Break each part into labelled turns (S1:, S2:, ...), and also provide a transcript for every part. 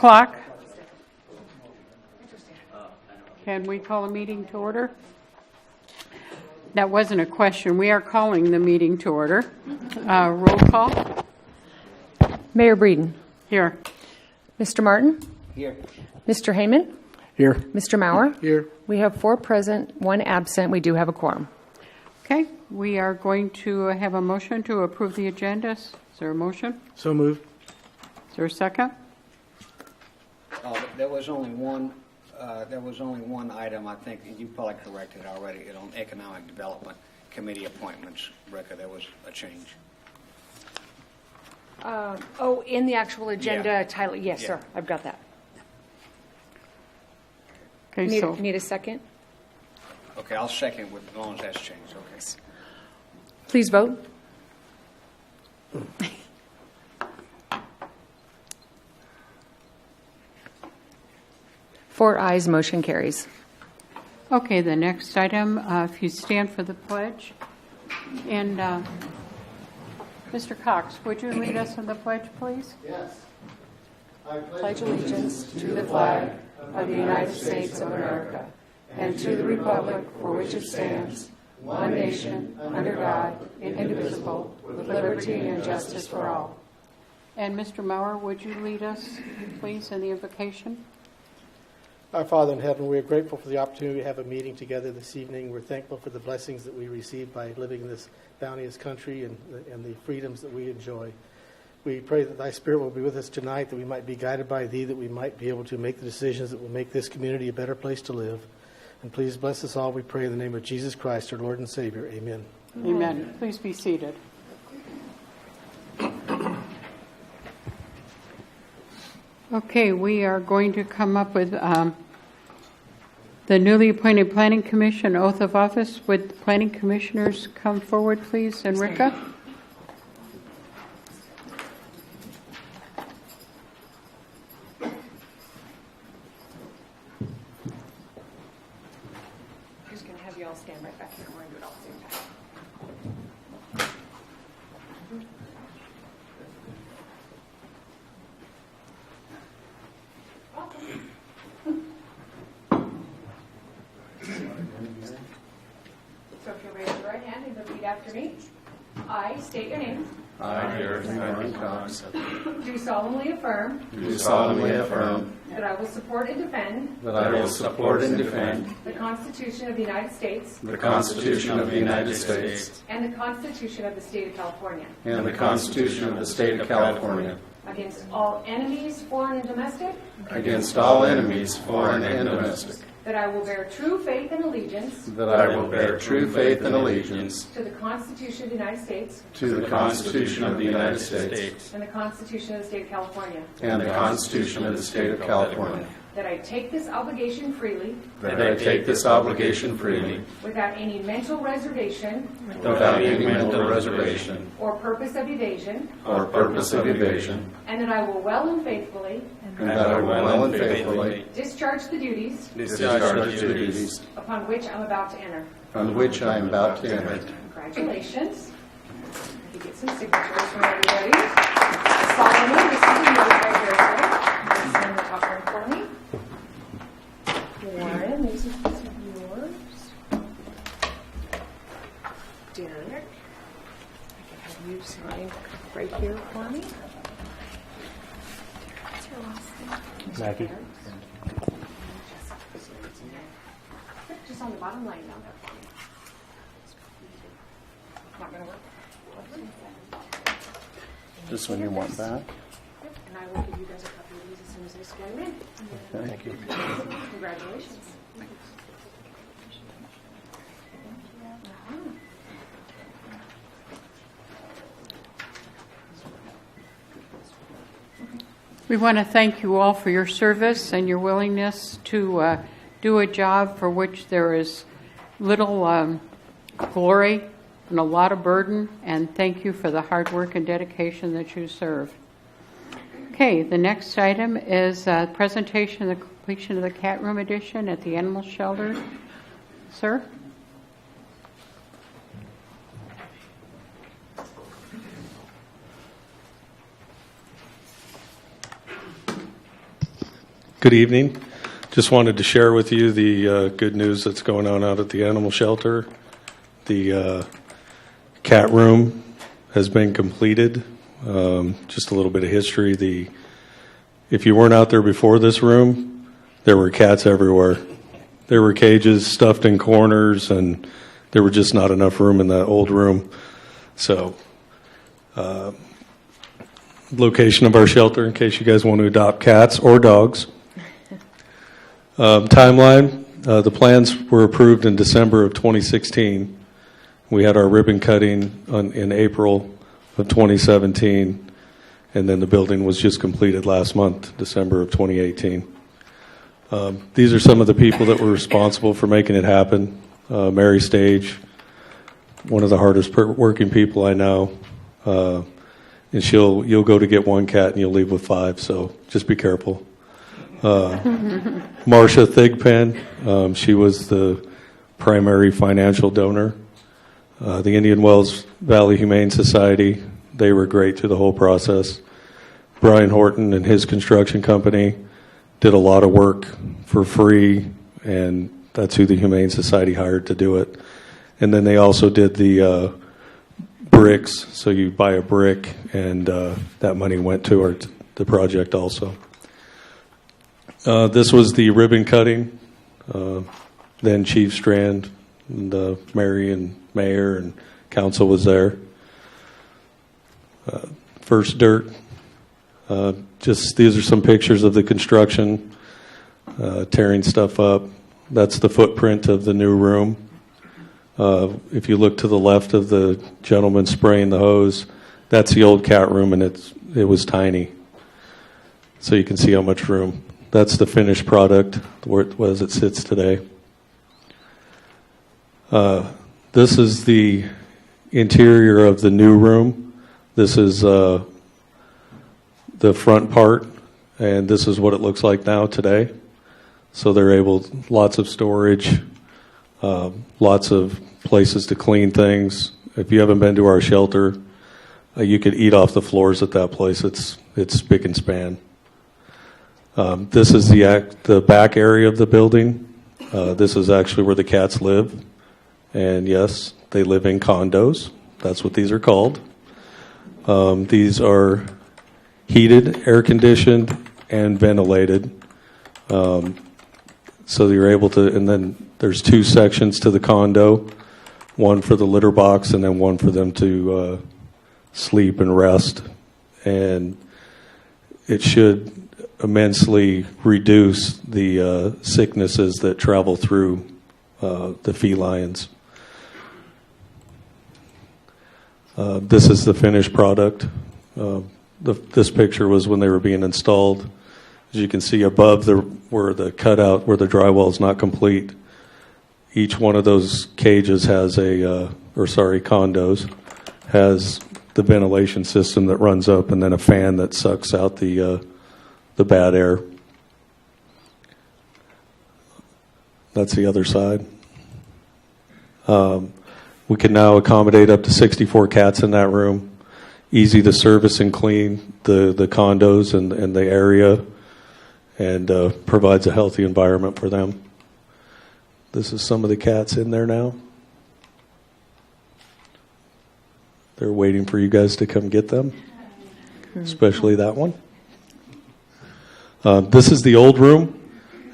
S1: o'clock. Can we call a meeting to order? That wasn't a question. We are calling the meeting to order. Roll call.
S2: Mayor Breeden.
S1: Here.
S2: Mr. Martin.
S3: Here.
S2: Mr. Heyman.
S3: Here.
S2: Mr. Maurer.
S3: Here.
S2: We have 4 present, 1 absent. We do have a quorum.
S1: Okay, we are going to have a motion to approve the agenda. Is there a motion?
S3: So moved.
S1: Is there a second?
S4: There was only one. There was only one item. I think and you probably corrected it already. On Economic Development Committee appointments, Rebecca, there was a change.
S2: In the actual agenda
S4: Yeah.
S2: title. Yes,
S4: Yeah.
S2: sir. I've got that.
S1: Okay,
S2: Need a second?
S4: Okay, I'll second with as long as that's changed. Okay.
S2: Please vote. Four ayes, motion carries.
S1: Okay, the next item, if you stand for the pledge. And Mr. Cox, would you lead us in the pledge, please?
S5: Yes. I
S2: Pledge allegiance to the flag of the United States of America and to the republic for which it stands, one nation, under God, indivisible, with liberty and justice for all.
S1: And Mr. Maurer, would you lead us, please, in the invocation?
S5: Our Father in heaven, we are grateful for the opportunity to have a meeting together this evening. We're thankful for the blessings that we receive by living in this bounteous country and the freedoms that we enjoy. We pray that thy Spirit will be with us tonight, that we might be guided by thee, that we might be able to make the decisions that will make this community a better place to live. And please bless us all, we pray, in the name of Jesus Christ, our Lord and Savior. Amen.
S1: Amen. Please be seated. Okay, we are going to come up with the newly appointed Planning Commission oath of office. Would the Planning Commissioners come forward, please? Enrica?
S2: I'm just going to have you all stand right back here. We're going to do it all at the same time. So if you'll raise your right hand and repeat after me. I state your name.
S6: I, Garrett Martin Cox,
S2: Do solemnly affirm
S6: do solemnly affirm
S2: that I will support and defend
S6: that I will support and defend
S2: the Constitution of the United States
S6: the Constitution of the United States
S2: and the Constitution of the State of California
S6: and the Constitution of the State of California
S2: against all enemies, foreign and domestic,
S6: against all enemies, foreign and domestic,
S2: that I will bear true faith and allegiance
S6: that I will bear true faith and allegiance
S2: to the Constitution of the United States
S6: to the Constitution of the United States
S2: and the Constitution of the State of California,
S6: and the Constitution of the State of California,
S2: that I take this obligation freely
S6: that I take this obligation freely
S2: without any mental reservation
S6: without any mental reservation
S2: or purpose of evasion,
S6: or purpose of evasion,
S2: and that I will well and faithfully
S6: and that I will well and faithfully
S2: discharge the duties
S6: discharge the duties
S2: upon which I'm about to enter.
S6: on which I am about to enter.
S2: Congratulations. You get some signatures from everybody. Solemnly, this is the military verified. Sign the top one for me. Warren, these are yours. Derek, I can have you sign right here for me. What's your last name?
S5: Maggie.
S2: Just on the bottom line down there for me. Not going to work.
S6: This one you want back?
S2: Yep, and I will give you guys a copy of these as soon as I swear you in.
S6: Thank you.
S2: Congratulations.
S1: We want to thank you all for your service and your willingness to do a job for which there is little glory and a lot of burden, and thank you for the hard work and dedication that you serve. Okay, the next item is presentation of the completion of the cat room addition at the animal shelter. Sir?
S3: Good evening. Just wanted to share with you the good news that's going on out at the animal shelter. The cat room has been completed. Just a little bit of history. If you weren't out there before this room, there were cats everywhere. There were cages stuffed in corners, and there were just not enough room in that old room. So, location of our shelter, in case you guys want to adopt cats or dogs. Timeline, the plans were approved in December of 2016. We had our ribbon cutting in April of 2017, and then the building was just completed last month, December of 2018. These are some of the people that were responsible for making it happen. Mary Stage, one of the hardest working people I know, and you'll go to get one cat and you'll leave with 5, so just be careful. Marcia Thigpen, she was the primary financial donor. The Indian Wells Valley Humane Society, they were great through the whole process. Brian Horton and his construction company did a lot of work for free, and that's who the Humane Society hired to do it. And then they also did the bricks, so you buy a brick, and that money went to the project also. This was the ribbon cutting. Then Chief Strand, and Mary and Mayor and Council was there. First dirt. These are some pictures of the construction, tearing stuff up. That's the footprint of the new room. If you look to the left of the gentleman spraying the hose, that's the old cat room, and it was tiny. So you can see how much room. That's the finished product, as it sits today. This is the interior of the new room. This is the front part, and this is what it looks like now today. So they're lots of storage, lots of places to clean things. If you haven't been to our shelter, you could eat off the floors at that place. It's spick and span. This is the back area of the building. This is actually where the cats live. And yes, they live in condos. That's what these are called. These are heated, air-conditioned, and ventilated. So you're able to, and then there's 2 sections to the condo, one for the litter box and then one for them to sleep and rest. And it should immensely reduce the sicknesses that travel through the felines. This is the finished product. This picture was when they were being installed. As you can see above where the cutout, where the drywall is not complete, each one of those cages has condos, has the ventilation system that runs up and then a fan that sucks out the bad air. That's the other side. We can now accommodate up to 64 cats in that room. Easy to service and clean the condos and the area, and provides a healthy environment for them. This is some of the cats in there now. They're waiting for you guys to come get them, especially that one. This is the old room.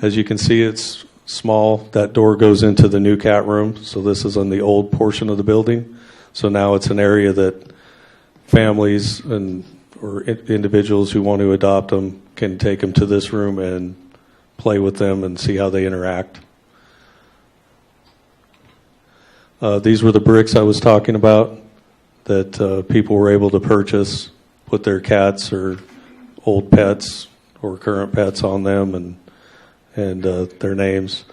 S3: As you can see, it's small. That door goes into the new cat room. So this is on the old portion of the building. So now it's an area that families or individuals who want to adopt them can take them to this room and play with them and see how they interact. These were the bricks I was talking about that people were able to purchase, put their cats or old pets or current pets on them and their names.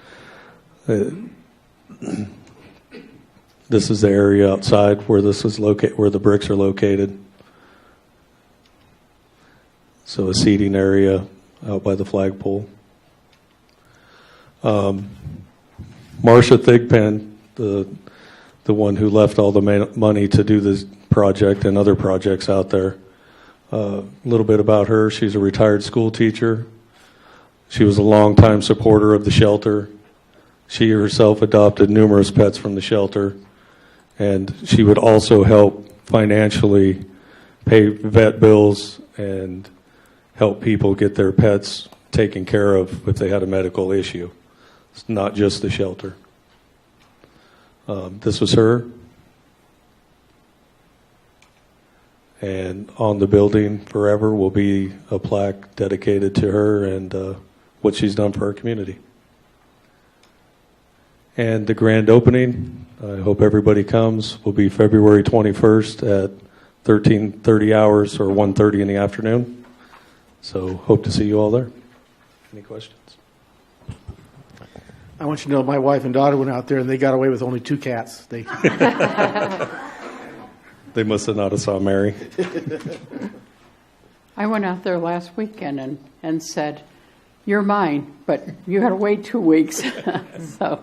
S3: This is the area outside where this is located, where the bricks are located. So a seating area out by the flagpole. Marcia Thigpen, the one who left all the money to do this project and other projects out there. A little bit about her. She's a retired school teacher. She was a longtime supporter of the shelter. She herself adopted numerous pets from the shelter, and she would also help financially pay vet bills and help people get their pets taken care of if they had a medical issue. It's not just the shelter. This was her. And on the building forever will be a plaque dedicated to her and what she's done for our community. And the grand opening, I hope everybody comes, will be February 21st at 13:30 hours or 1:30 in the afternoon. So hope to see you all there. Any questions?
S5: I want you to know my wife and daughter went out there and they got away with only 2 cats. They
S3: Must have not saw Mary.
S1: I went out there last weekend and said, "You're mine, but you got to wait 2 weeks." So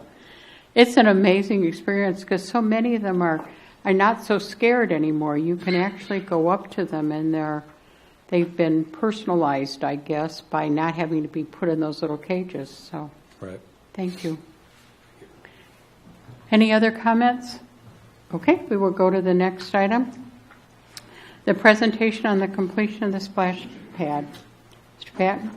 S1: it's an amazing experience because so many of them are not so scared anymore. You can actually go up to them and they've been personalized, I guess, by not having to be put in those little cages. So
S3: Right.
S1: thank you. Any other comments? Okay, we will go to the next item. The presentation on the completion of the splash pad. Mr. Patton?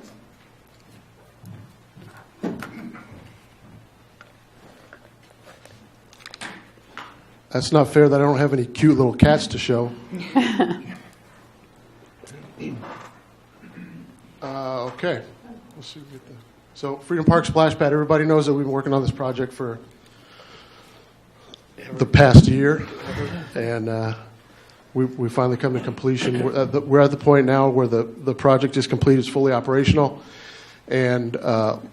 S7: That's not fair that I don't have any cute little cats to show. Okay. Let's see. So Freedom Park Splash Pad, everybody knows that we've been working on this project for the past year, and we finally come to completion. We're at the point now where the project is complete, it's fully operational, and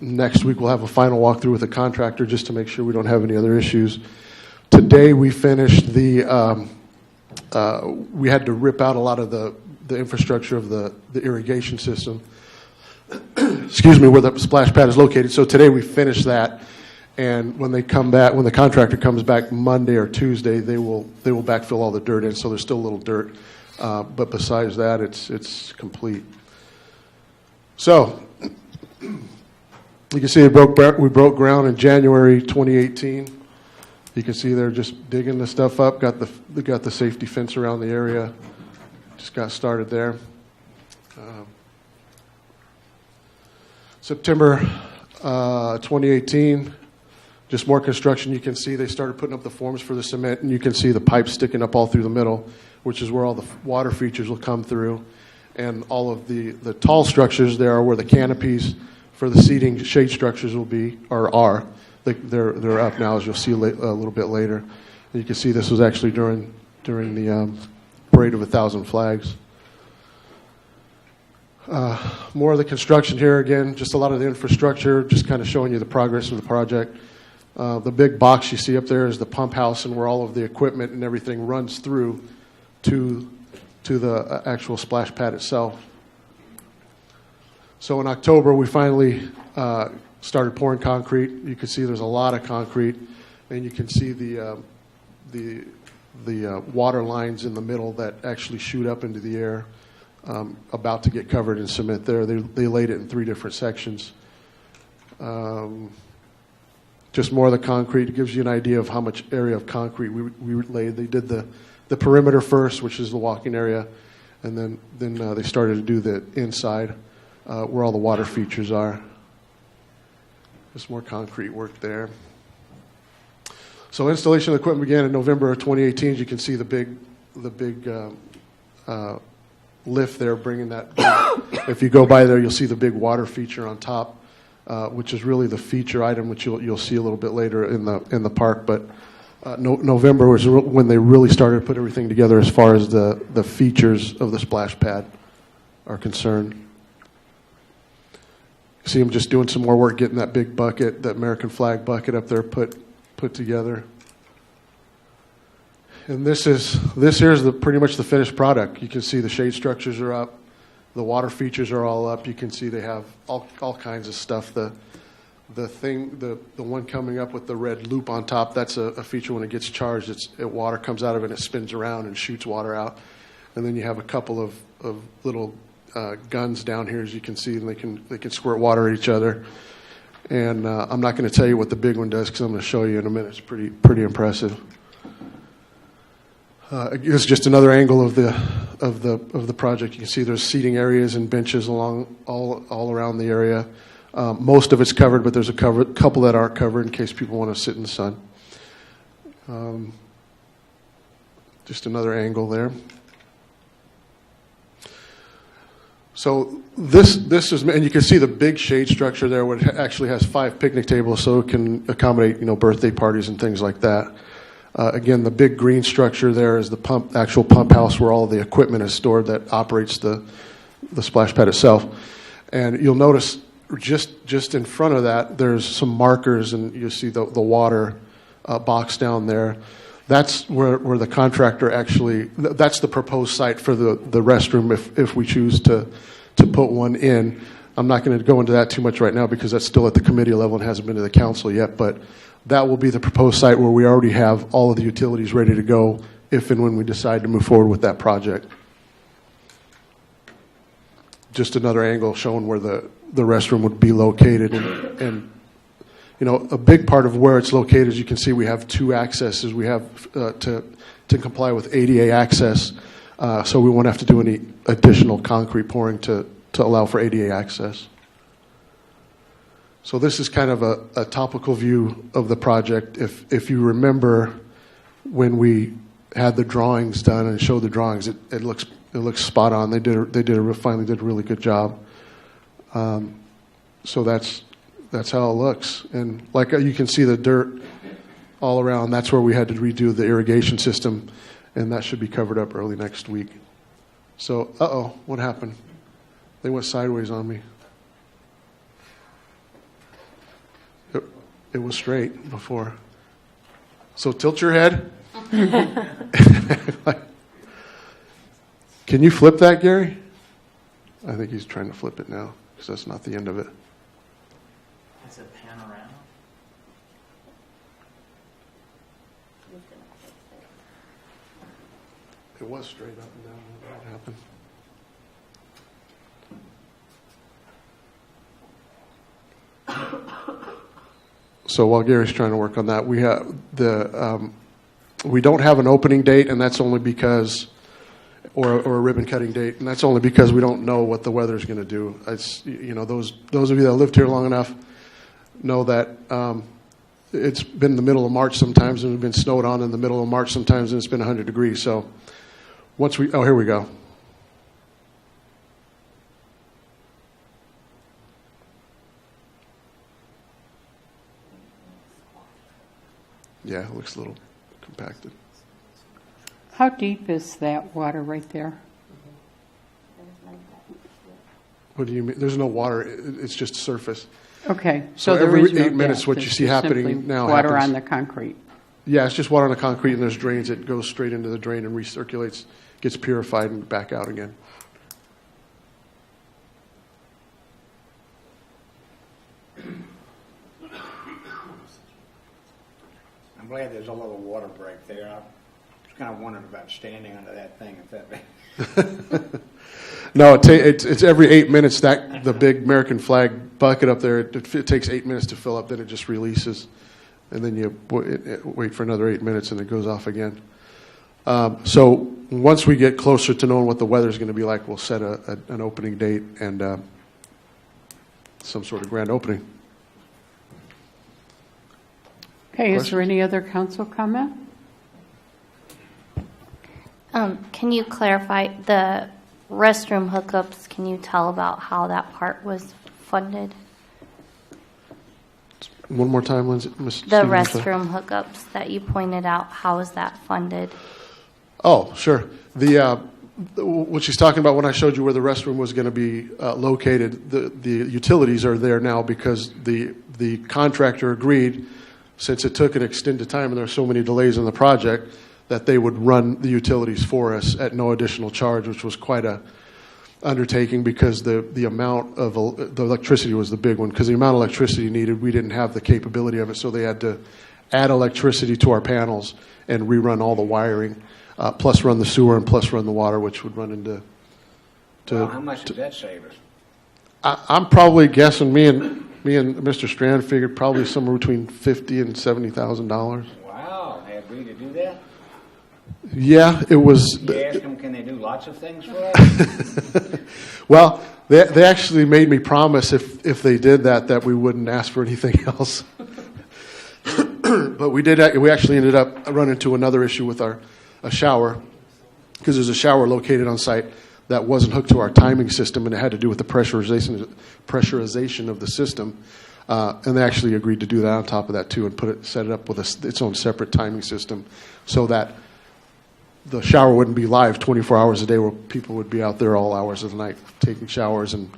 S7: next week we'll have a final walkthrough with the contractor just to make sure we don't have any other issues. Today we finished we had to rip out a lot of the infrastructure of the irrigation system, excuse me, where the splash pad is located. So today we finished that, and when they come back, when the contractor comes back Monday or Tuesday, they will backfill all the dirt in. So there's still a little dirt, but besides that, it's complete. So you can see we broke ground in January 2018. You can see they're just digging the stuff up. They got the safety fence around the area. Just got started there. September 2018, just more construction. You can see they started putting up the forms for the cement, and you can see the pipes sticking up all through the middle, which is where all the water features will come through. And all of the tall structures there are where the canopies for the seating shade structures will be, or are. They're up now, as you'll see a little bit later. And you can see this was actually during the Parade of 1,000 Flags. More of the construction here, again, just a lot of the infrastructure, just kind of showing you the progress of the project. The big box you see up there is the pump house, and where all of the equipment and everything runs through to the actual splash pad itself. So in October, we finally started pouring concrete. You can see there's a lot of concrete, and you can see the water lines in the middle that actually shoot up into the air, about to get covered in cement there. They laid it in 3 different sections. Just more of the concrete. It gives you an idea of how much area of concrete we laid. They did the perimeter first, which is the walking area, and then they started to do the inside, where all the water features are. Just more concrete work there. So installation of the equipment began in November of 2018. As you can see the big lift there, bringing that. If you go by there, you'll see the big water feature on top, which is really the feature item, which you'll see a little bit later in the park. But November was when they really started to put everything together as far as the features of the splash pad are concerned. See them just doing some more work, getting that big bucket, that American flag bucket up there put together. And this here's pretty much the finished product. You can see the shade structures are up, the water features are all up. You can see they have all kinds of stuff. The one coming up with the red loop on top, that's a feature when it gets charged. Water comes out of it and it spins around and shoots water out. And then you have a couple of little guns down here, as you can see, and they can squirt water at each other. And I'm not going to tell you what the big one does because I'm going to show you in a minute. It's pretty impressive. It's just another angle of the project. You can see there's seating areas and benches along all around the area. Most of it's covered, but there's a couple that aren't covered in case people want to sit in the sun. Just another angle there. So this is, and you can see the big shade structure there, where it actually has 5 picnic tables, so it can accommodate birthday parties and things like that. Again, the big green structure there is the actual pump house where all the equipment is stored that operates the splash pad itself. And you'll notice just in front of that, there's some markers, and you see the water box down there. That's where the contractor actually, that's the proposed site for the restroom if we choose to put one in. I'm not going to go into that too much right now because that's still at the committee level and hasn't been to the council yet, but that will be the proposed site where we already have all of the utilities ready to go if and when we decide to move forward with that project. Just another angle showing where the restroom would be located. And a big part of where it's located, as you can see, we have 2 accesses. We have to comply with ADA access, so we won't have to do any additional concrete pouring to allow for ADA access. So this is kind of a topical view of the project. If you remember when had the drawings done and showed the drawings, it looks spot on. They finally did a really good job. So that's how it looks. And like you can see the dirt all around. That's where we had to redo the irrigation system, and that should be covered up early next week. So, what happened? They went sideways on me. It was straight before. So tilt your head. Can you flip that, Gary? I think he's trying to flip it now because that's not the end of it.
S8: Is it panorama?
S7: It was straight up and down. What happened? So while Gary's trying to work on that, we don't have an opening date, and that's only because, or a ribbon cutting date, and that's only because we don't know what the weather's going to do. It's those of you that lived here long enough know that it's been the middle of March sometimes, and we've been snowed on in the middle of March sometimes, and it's been 100 degrees. So here we go. Yeah, it looks a little compacted.
S1: How deep is that water right there?
S7: What do you mean? There's no water. It's just surface.
S1: Okay,
S7: So
S1: there
S7: every
S1: is no
S7: 8 minutes,
S1: depth.
S7: what you
S1: It's
S7: see
S1: just
S7: happening
S1: simply
S7: now
S1: water
S7: happens.
S1: on the concrete.
S7: Yeah, it's just water on the concrete, and there's drains. It goes straight into the drain and recirculates, gets purified, and back out again.
S4: I'm glad there's a little water break there. I was kind of wondering about standing under that thing if that.
S7: No, it's every 8 minutes that the big American flag bucket up there. It takes 8 minutes to fill up. Then it just releases, and then you wait for another 8 minutes, and it goes off again. So once we get closer to knowing what the weather is going to be like, we'll set an opening date and some sort of grand opening.
S1: Okay, is there any other council comment?
S9: Can you clarify the restroom hookups? Can you tell about how that part was funded?
S7: One more time, Lindsay.
S9: The
S7: Stevens,
S9: restroom hookups that you pointed out, how is that funded?
S7: Oh, sure. What she's talking about when I showed you where the restroom was going to be located, the utilities are there now because the contractor agreed, since it took an extended time and there were so many delays in the project, that they would run the utilities for us at no additional charge, which was quite a undertaking because the amount of the electricity was the big one. Because the amount of electricity needed, we didn't have the capability of it, so they had to add electricity to our panels and rerun all the wiring, plus run the sewer and plus run the water, which would run into
S4: Well, how much does that save us?
S7: I'm probably guessing, me and Mr. Strand figured probably somewhere between $50,000 and $70,000.
S4: Wow, they agreed to do that?
S7: Yeah, it was.
S4: You ask them, can they do lots of things for us?
S7: Well, they actually made me promise if they did that we wouldn't ask for anything else. But we actually ended up running into another issue with a shower, because there's a shower located on site that wasn't hooked to our timing system, and it had to do with the pressurization of the system. And they actually agreed to do that on top of that too, and set it up with its own separate timing system, so that the shower wouldn't be live 24 hours a day, where people would be out there all hours of the night taking showers and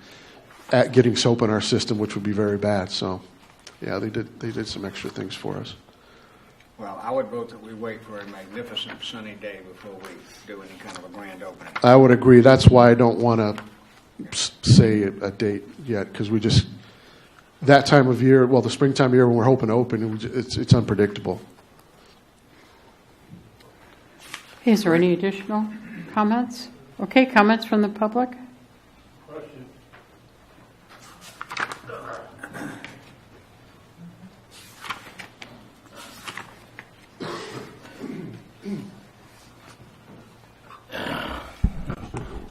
S7: getting soap in our system, which would be very bad. So, yeah, they did some extra things for us.
S4: Well, I would vote that we wait for a magnificent sunny day before we do any kind of a grand opening.
S7: I would agree. That's why I don't want to say a date yet, because that time of year, well, the springtime of year when we're hoping to open, it's unpredictable.
S1: Is there any additional comments? Okay, comments from the public?
S10: Question.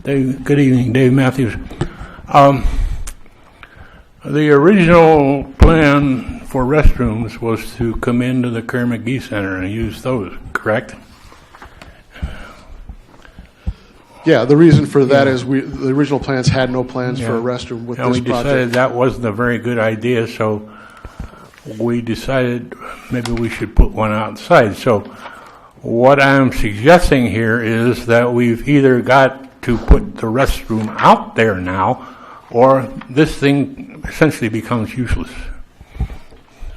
S10: Dave, good evening, Dave Matthews. The original plan for restrooms was to come into the Kerr McGee Center and use those, correct?
S7: Yeah, the reason for that is the original plans had no plans for a restroom with this project.
S10: And we decided that wasn't a very good idea, so we decided maybe we should put one outside. So what I'm suggesting here is that we've either got to put the restroom out there now, or this thing essentially becomes useless.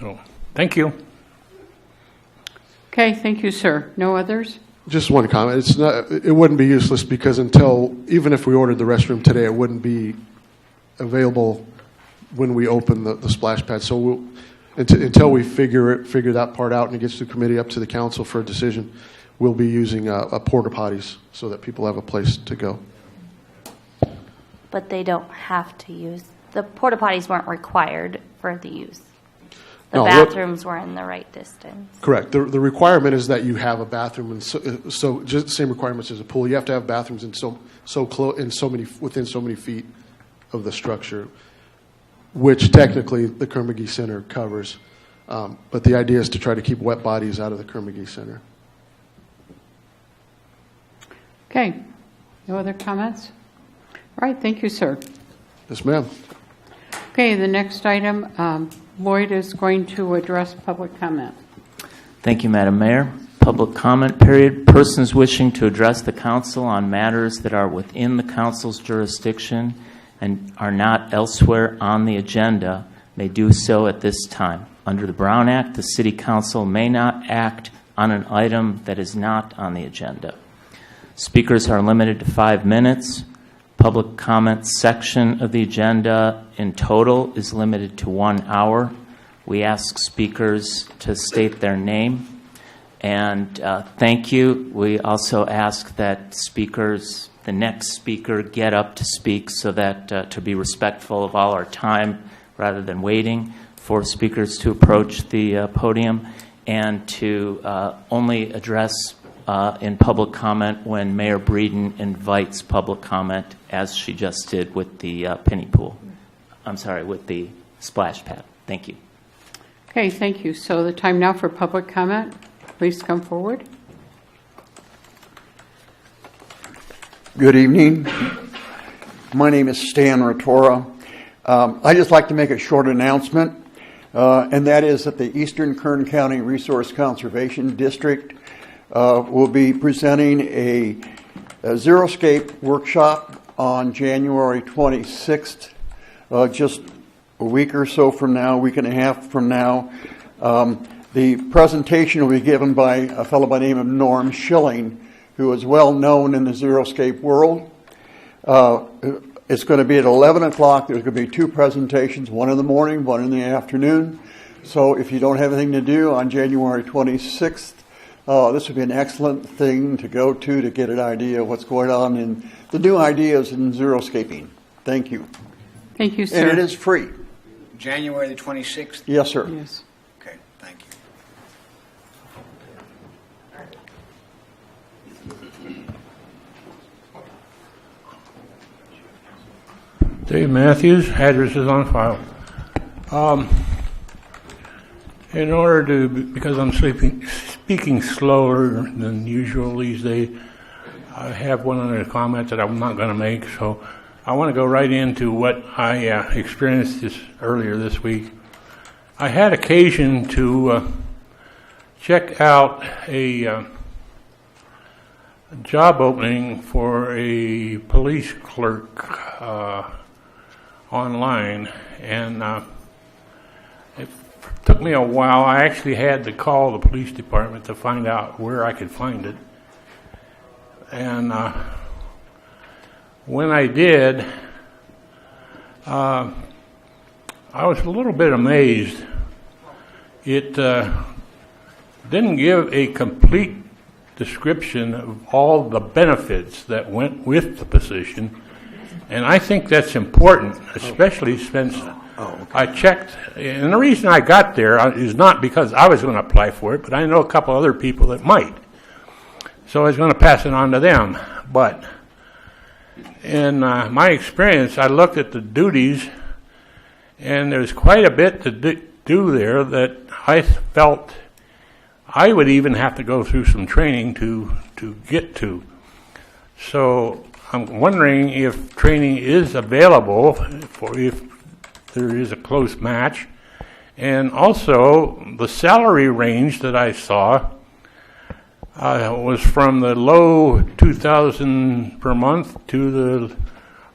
S10: So, thank you.
S1: Okay, thank you, sir. No others?
S7: Just one comment. It wouldn't be useless, because even if we ordered the restroom today, it wouldn't be available when we open the splash pad. So until we figure that part out and it gets to committee up to the council for a decision, we'll be using a porta potties so that people have a place to go.
S9: But they don't have to use, the porta potties weren't required for the use. The
S7: No,
S9: bathrooms were in the right distance.
S7: Correct. The requirement is that you have a bathroom, and so just the same requirements as a pool. You have to have bathrooms within so many feet of the structure, which technically the Kerr McGee Center covers. But the idea is to try to keep wet bodies out of the Kerr McGee Center.
S1: Okay. No other comments? All right, thank you, sir.
S7: Yes, ma'am.
S1: Okay, the next item, Lloyd is going to address public comment.
S8: Thank you, Madam Mayor. Public comment period. Persons wishing to address the council on matters that are within the council's jurisdiction and are not elsewhere on the agenda may do so at this time. Under the Brown Act, the City Council may not act on an item that is not on the agenda. Speakers are limited to 5 minutes. Public comment section of the agenda in total is limited to 1 hour. We ask speakers to state their name. And thank you. We also ask that the next speaker get up to speak, so that to be respectful of all our time rather than waiting for speakers to approach the podium, and to only address in public comment when Mayor Breeden invites public comment, as she just did with the penny pool. With the splash pad. Thank you.
S1: Okay, thank you. So the time now for public comment. Please come forward.
S11: Good evening. My name is Stan Rotora. I'd just like to make a short announcement, and that is that the Eastern Kern County Resource Conservation District will be presenting a Zeroscape workshop on January 26th, just a week or so from now, week and a half from now. The presentation will be given by a fellow by the name of Norm Schilling, who is well known in the Zeroscape world. It's going to be at 11 o'clock. There's going to be 2 presentations, one in the morning, one in the afternoon. So if you don't have anything to do on January 26th, This would be an excellent thing to go to get an idea of what's going on in the new ideas in xeriscaping. Thank you.
S1: Thank you, sir.
S11: And it is free.
S4: January the 26th?
S11: Yes, sir.
S1: Yes.
S4: Okay, thank you.
S10: Dave Matthews, address is on file. In order to, because I'm speaking slower than usual these days, I have one other comment that I'm not going to make, so I want to go right into what I experienced earlier this week. I had occasion to check out a job opening for a police clerk online, and it took me a while. I actually had to call the police department to find out where I could find it. And when I did, I was a little bit amazed. It didn't give a complete description of all the benefits that went with the position, and I think that's important, especially since I checked, and the reason I got there is not because I was going to apply for it, but I know a couple other people that might. So I was going to pass it on to them. But in my experience, I looked at the duties, and there's quite a bit to do there that I felt I would even have to go through some training to get to. So I'm wondering if training is available for if there is a close match. And also, the salary range that I saw was from the low $2,000 per month to the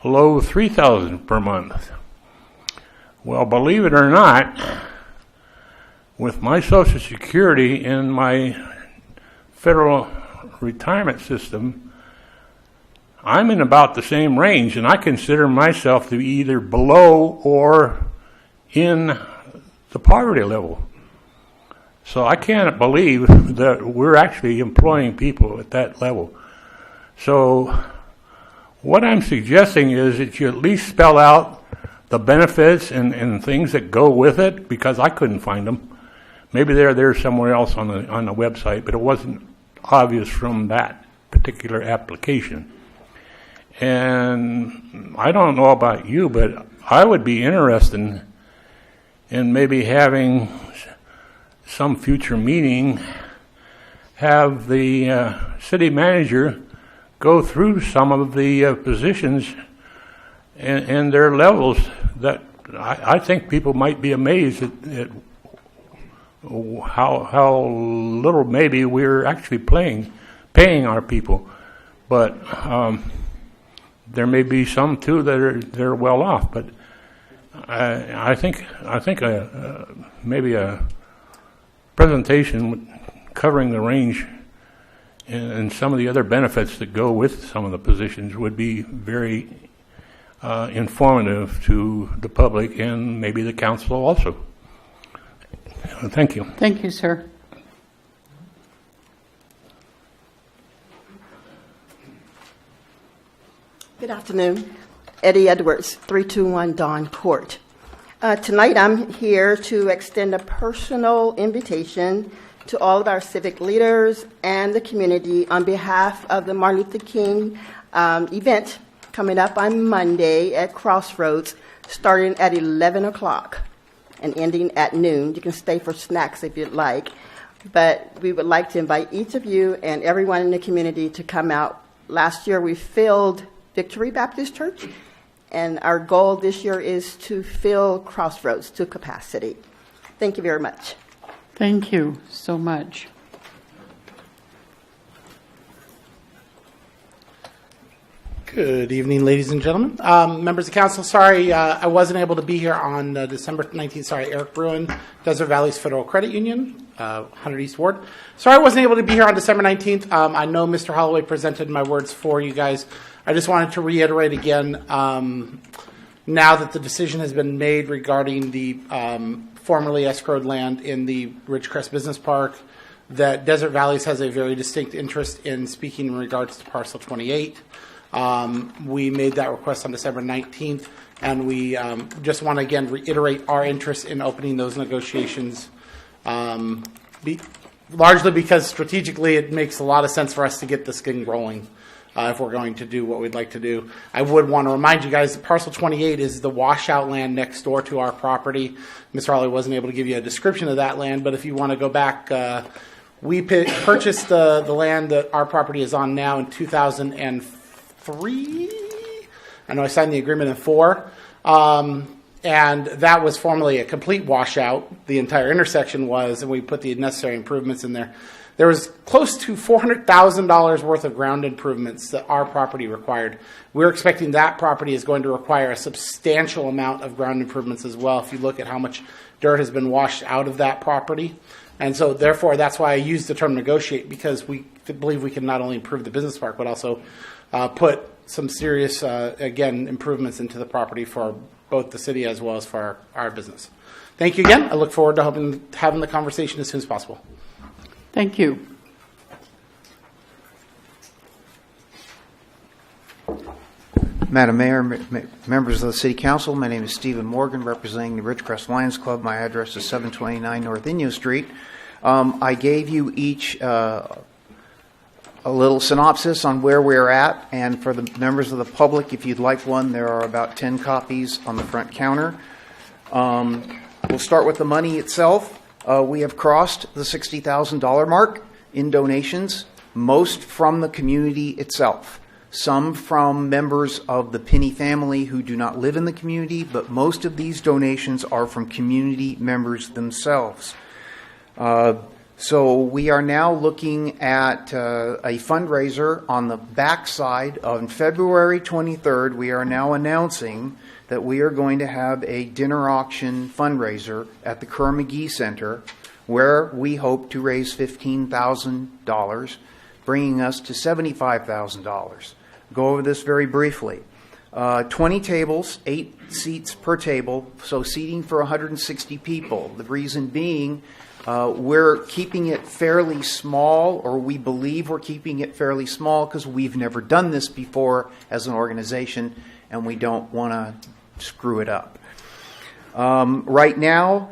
S10: low $3,000 per month. Well, believe it or not, with my Social Security and my federal retirement system, I'm in about the same range, and I consider myself to be either below or in the poverty level. So I can't believe that we're actually employing people at that level. So what I'm suggesting is that you at least spell out the benefits and things that go with it, because I couldn't find them. Maybe they're there somewhere else on the website, but it wasn't obvious from that particular application. And I don't know about you, but I would be interested in maybe having some future meeting, have the city manager go through some of the positions and their levels that I think people might be amazed at how little maybe we're actually paying our people. But there may be some too that are well off. But I think maybe a presentation covering the range and some of the other benefits that go with some of the positions would be very informative to the public and maybe the council also. Thank you.
S1: Thank you, sir.
S12: Good afternoon. Eddie Edwards, 321 Dawn Court. Tonight I'm here to extend a personal invitation to all of our civic leaders and the community on behalf of the Martin Luther King event coming up on Monday at Crossroads, starting at 11 o'clock and ending at noon. You can stay for snacks if you'd like, but we would like to invite each of you and everyone in the community to come out. Last year we filled Victory Baptist Church, and our goal this year is to fill Crossroads to capacity. Thank you very much.
S1: Thank you so much.
S5: Good evening, ladies and gentlemen. Members of council, sorry I wasn't able to be here on December 19th. Sorry, Eric Bruin, Desert Valleys Federal Credit Union, 100 East Ward. Sorry I wasn't able to be here on December 19th. I know Mr. Holloway presented my words for you guys. I just wanted to reiterate again, now that the decision has been made regarding the formerly escrowed land in the Ridgecrest Business Park,
S13: that Desert Valleys has a very distinct interest in speaking in regards to parcel 28. We made that request on December 19th, and we just want to again reiterate our interest in opening those negotiations, largely because strategically it makes a lot of sense for us to get this thing rolling if we're going to do what we'd like to do. I would want to remind you guys that parcel 28 is the washout land next door to our property. Mr. Hawley wasn't able to give you a description of that land, but if you want to go back, we purchased the land that our property is on now in 2003. I know I signed the agreement in 2004. And that was formerly a complete washout. The entire intersection was, and we put the necessary improvements in there. There was close to $400,000 worth of ground improvements that our property required. We're expecting that property is going to require a substantial amount of ground improvements as well, if you look at how much dirt has been washed out of that property. And so, therefore, that's why I use the term negotiate, because we believe we can not only improve the business park, but also put some serious, again, improvements into the property for both the city as well as for our business. Thank you again. I look forward to having the conversation as soon as possible.
S1: Thank you.
S14: Madam Mayor, members of the City Council, my name is Stephen Morgan, representing the Ridgecrest Lions Club. My address is 729 North Inyo Street. I gave you each a little synopsis on where we're at, and for the members of the public, if you'd like one, there are about 10 copies on the front counter. We'll start with the money itself. We have crossed the $60,000 mark in donations, most from the community itself. Some from members of the Pinney family who do not live in the community, but most of these donations are from community members themselves. So we are now looking at a fundraiser on the backside. On February 23rd, we are now announcing that we are going to have a dinner auction fundraiser at the Kerr-McGee Center, where we hope to raise $15,000, bringing us to $75,000. Go over this very briefly. 20 tables, 8 seats per table, so seating for 160 people. The reason being, we're keeping it fairly small, or we believe we're keeping it fairly small because we've never done this before as an organization, and we don't want to screw it up. Right now,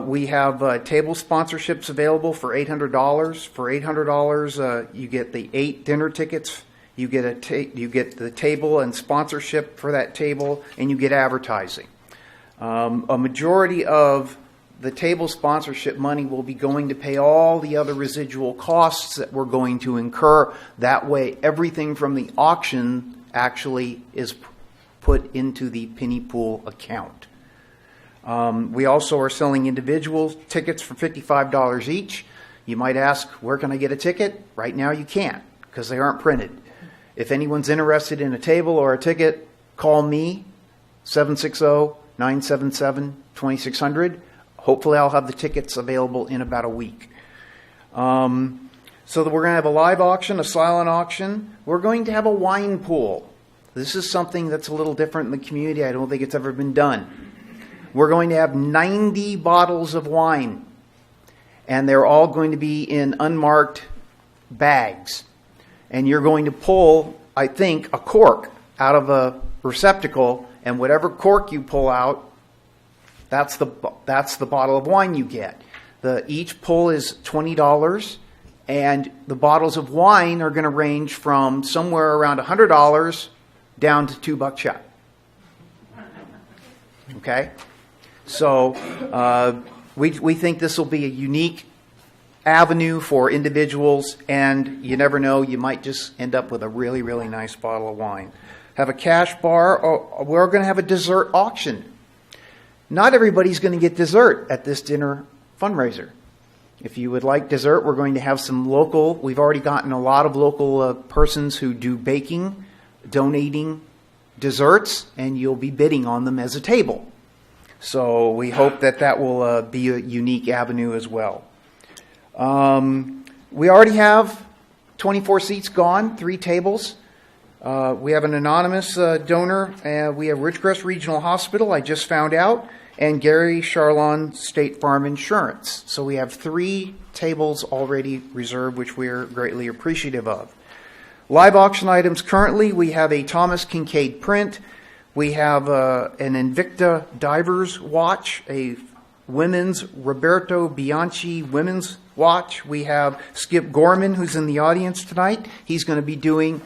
S14: we have table sponsorships available for $800. For $800, you get the 8 dinner tickets. You get the table and sponsorship for that table, and you get advertising. A majority of the table sponsorship money will be going to pay all the other residual costs that we're going to incur. That way, everything from the auction actually is put into the penny pool account. We also are selling individual tickets for $55 each. You might ask, where can I get a ticket? Right now you can't, because they aren't printed. If anyone's interested in a table or a ticket, call me, 760-977-2600. Hopefully I'll have the tickets available in about a week. So that we're going to have a live auction, a silent auction. We're going to have a wine pool. This is something that's a little different in the community. I don't think it's ever been done. We're going to have 90 bottles of wine, and they're all going to be in unmarked bags. And you're going to pull, I think, a cork out of a receptacle, and whatever cork you pull out, that's the bottle of wine you get. Each pull is $20, and the bottles of wine are going to range from somewhere around $100 down to $2 shot. Okay? So we think this will be a unique avenue for individuals, and you never know, you might just end up with a really, really nice bottle of wine. Have a cash bar, or we're going to have a dessert auction. Not everybody's going to get dessert at this dinner fundraiser. If you would like dessert, we're going to have some local, we've already gotten a lot of local persons who do baking, donating desserts, and you'll be bidding on them as a table. So we hope that will be a unique avenue as well. We already have 24 seats gone, 3 tables. We have an anonymous donor. We have Ridgecrest Regional Hospital, I just found out, and Gary Charlon, State Farm Insurance. So we have 3 tables already reserved, which we are greatly appreciative of. Live auction items currently, we have a Thomas Kincaid print. We have an Invicta Divers watch, a women's Roberto Bianchi women's watch. We have Skip Gorman, who's in the audience tonight. He's going to be doing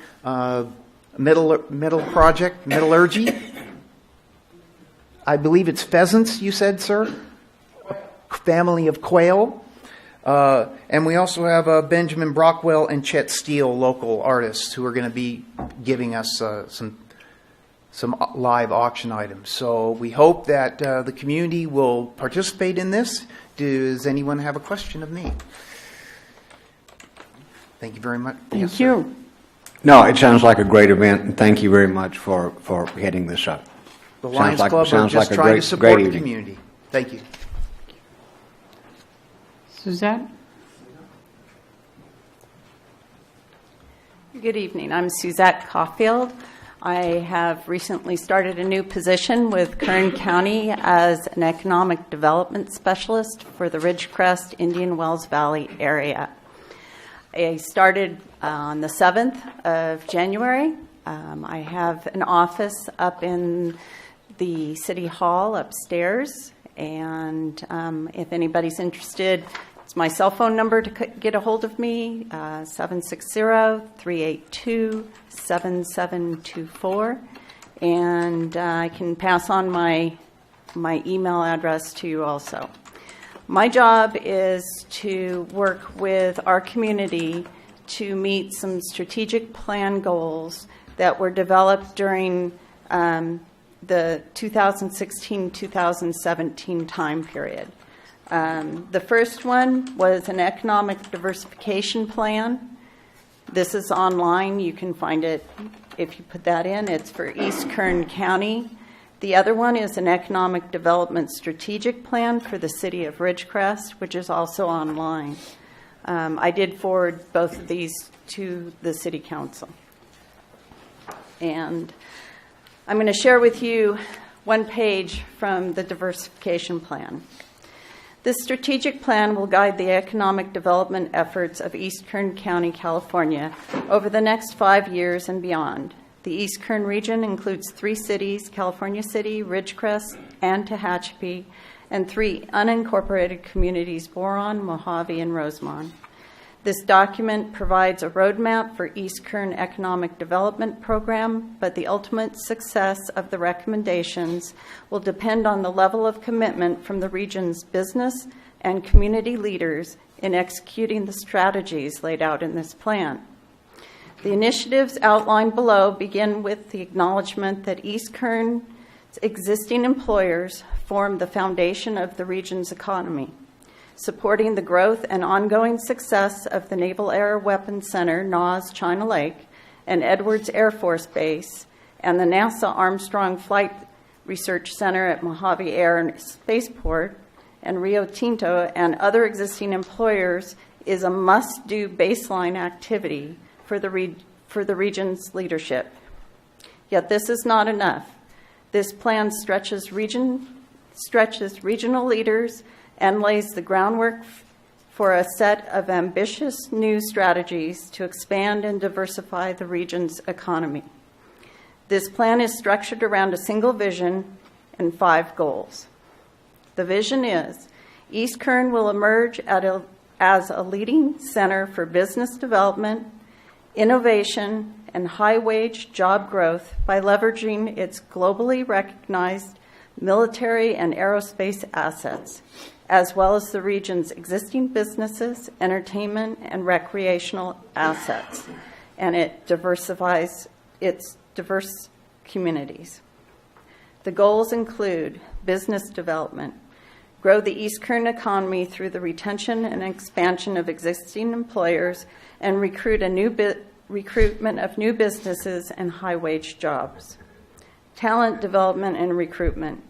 S14: metallurgy. I believe it's pheasants, you said, sir? Family of quail. And we also have Benjamin Brockwell and Chet Steele, local artists, who are going to be giving us some live auction items. So we hope that the community will participate in this. Does anyone have a question of me? Thank you very much.
S1: Thank you.
S4: No, it sounds like a great event, and thank you very much for heading this up.
S14: The Lions Club are just trying to support the community. Thank you.
S1: Suzette?
S2: Good evening. I'm Suzette Caulfield. I have recently started a new position with Kern County as an economic development specialist for the Ridgecrest Indian Wells Valley area. I started on the 7th of January. I have an office up in the City Hall upstairs, and if anybody's interested, it's my cell phone number to get a hold of me, 760-382-7724, and I can pass on my email address to you also. My job is to work with our community to meet some strategic plan goals that were developed during the 2016-2017 time period. The first one was an economic diversification plan. This is online. You can find it if you put that in. It's for East Kern County. The other one is an economic development strategic plan for the city of Ridgecrest, which is also online. I did forward both of these to the city council. And I'm going to share with you one page from the diversification plan. This strategic plan will guide the economic development efforts of East Kern County, California, over the next 5 years and beyond. The East Kern region includes 3 cities, California City, Ridgecrest, and Tehachapi, and 3 unincorporated communities, Boron, Mojave, and Rosemont. This document provides a roadmap for East Kern Economic Development Program, but the ultimate success of the recommendations will depend on the level of commitment from the region's business and community leaders in executing the strategies laid out in this plan. The initiatives outlined below begin with the acknowledgement that East Kern's existing employers form the foundation of the region's economy, supporting the growth and ongoing success of the Naval Air Weapons Center, NAS China Lake, and Edwards Air Force Base, and the NASA Armstrong Flight Research Center at Mojave Air and Spaceport, and Rio Tinto and other existing employers is a must-do baseline activity for the region's leadership. Yet this is not enough. This plan stretches regional leaders and lays the groundwork for a set of ambitious new strategies to expand and diversify the region's economy. This plan is structured around a single vision and 5 goals. The vision is East Kern will emerge as a leading center for business development, innovation, and high-wage job growth by leveraging its globally recognized military and aerospace assets, as well as the region's existing businesses, entertainment, and recreational assets, and it diversifies its diverse communities. The goals include business development, grow the East Kern economy through the retention and expansion of existing employers, and recruitment of new businesses and high-wage jobs. Talent development and recruitment.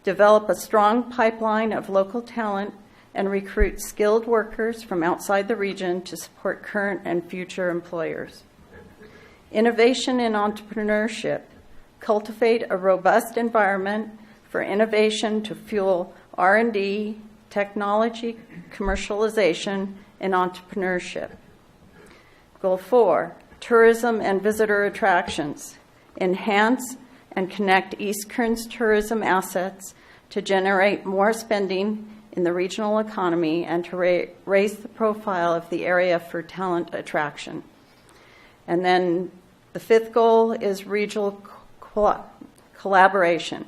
S2: Develop a strong pipeline of local talent and recruit skilled workers from outside the region to support current and future employers. Innovation and entrepreneurship. Cultivate a robust environment for innovation to fuel R&D, technology, commercialization, and entrepreneurship. Goal 4, tourism and visitor attractions. Enhance and connect East Kern's tourism assets to generate more spending in the regional economy and to raise the profile of the area for talent attraction. And then the 5th goal is regional collaboration.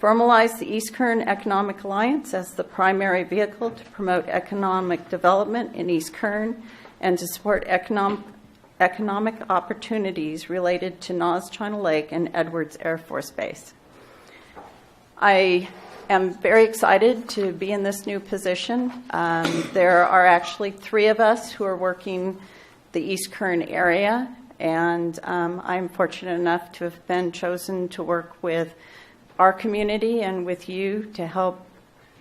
S2: Formalize the East Kern Economic Alliance as the primary vehicle to promote economic development in East Kern and to support economic opportunities related to Nas China Lake and Edwards Air Force Base. I am very excited to be in this new position. There are actually 3 of us who are working the East Kern area, and I'm fortunate enough to have been chosen to work with our community and with you to help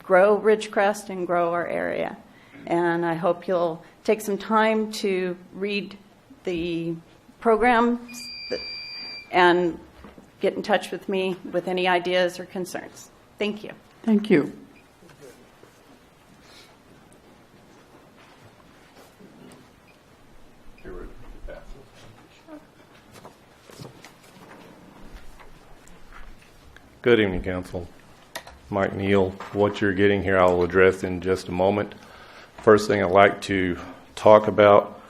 S2: grow Ridgecrest and grow our area. And I hope you'll take some time to read the programs and get in touch with me with any ideas or concerns. Thank you.
S1: Thank you.
S3: Good evening, Council. Mike Neal. What you're getting here I will address in just a moment. First thing I'd like to talk about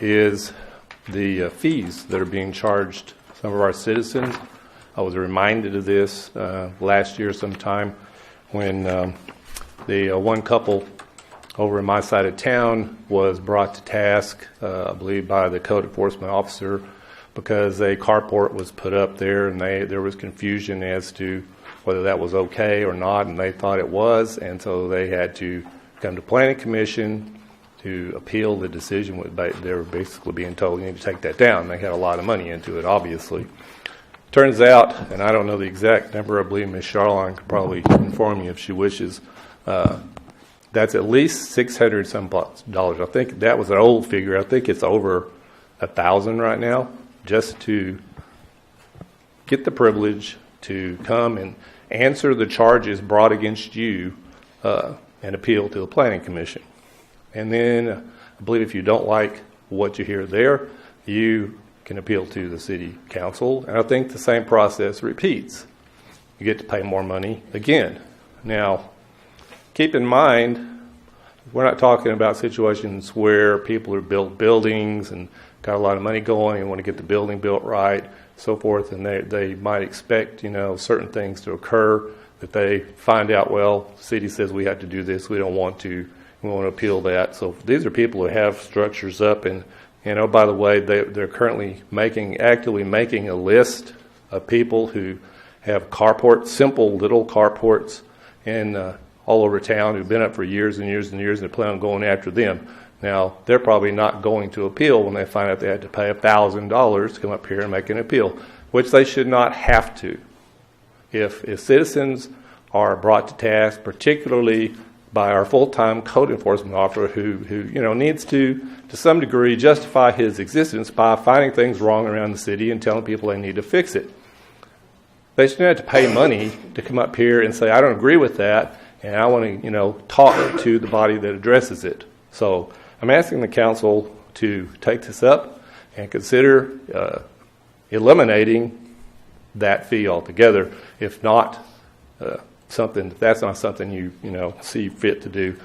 S3: is the fees that are being charged some of our citizens. I was reminded of this last year sometime when the one couple over in my side of town was brought to task, I believe, by the code enforcement officer because a carport was put up there and there was confusion as to whether that was okay or not, and they thought it was, and so they had to come to Planning Commission to appeal the decision. They were basically being told, you need to take that down. They had a lot of money into it, obviously. Turns out, and I don't know the exact number, I believe Ms. Charline could probably inform me if she wishes, that's at least $600 some dollars. I think that was an old figure. I think it's over $1,000 right now, just to get the privilege to come and answer the charges brought against you and appeal to the Planning Commission. And then I believe if you don't like what you hear there, you can appeal to the City Council. And I think the same process repeats. You get to pay more money again. Now, keep in mind, we're not talking about situations where people are built buildings and got a lot of money going and want to get the building built right, so forth, and they might expect, certain things to occur that they find out, well, the city says we have to do this, we don't want to, we want to appeal that. So these are people who have structures up, and by the way, they're currently actively making a list of people who have carports, simple little carports, and all over town who've been up for years and years and years, and they plan on going after them. Now, they're probably not going to appeal when they find out they had to pay $1,000 to come up here and make an appeal, which they should not have to. If citizens are brought to task, particularly by our full-time code enforcement officer who needs to some degree, justify his existence by finding things wrong around the city and telling people they need to fix it, they shouldn't have to pay money to come up here and say, I don't agree with that, and I want to, talk to the body that addresses it. So I'm asking the council to take this up and consider eliminating that fee altogether. If not if that's not something you see fit to do,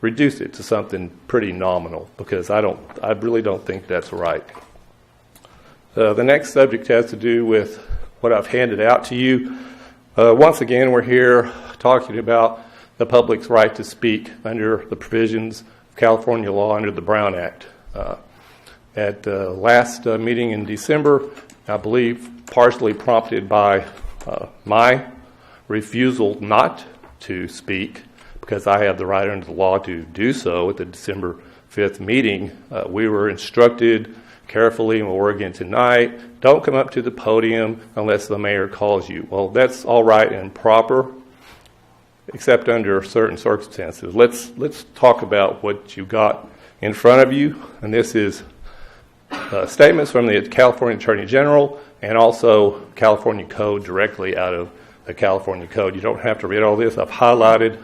S3: reduce it to something pretty nominal, because I really don't think that's right. The next subject has to do with what I've handed out to you. Once again, we're here talking about the public's right to speak under the provisions of California law under the Brown Act. At the last meeting in December, I believe partially prompted by my refusal not to speak, because I have the right under the law to do so at the December 5th meeting, we were instructed carefully, and we're again tonight, don't come up to the podium unless the mayor calls you. Well, that's all right and proper, except under certain circumstances. Let's talk about what you got in front of you, and this is statements from the California Attorney General and also California Code directly out of
S15: the California Code. You don't have to read all this. I've highlighted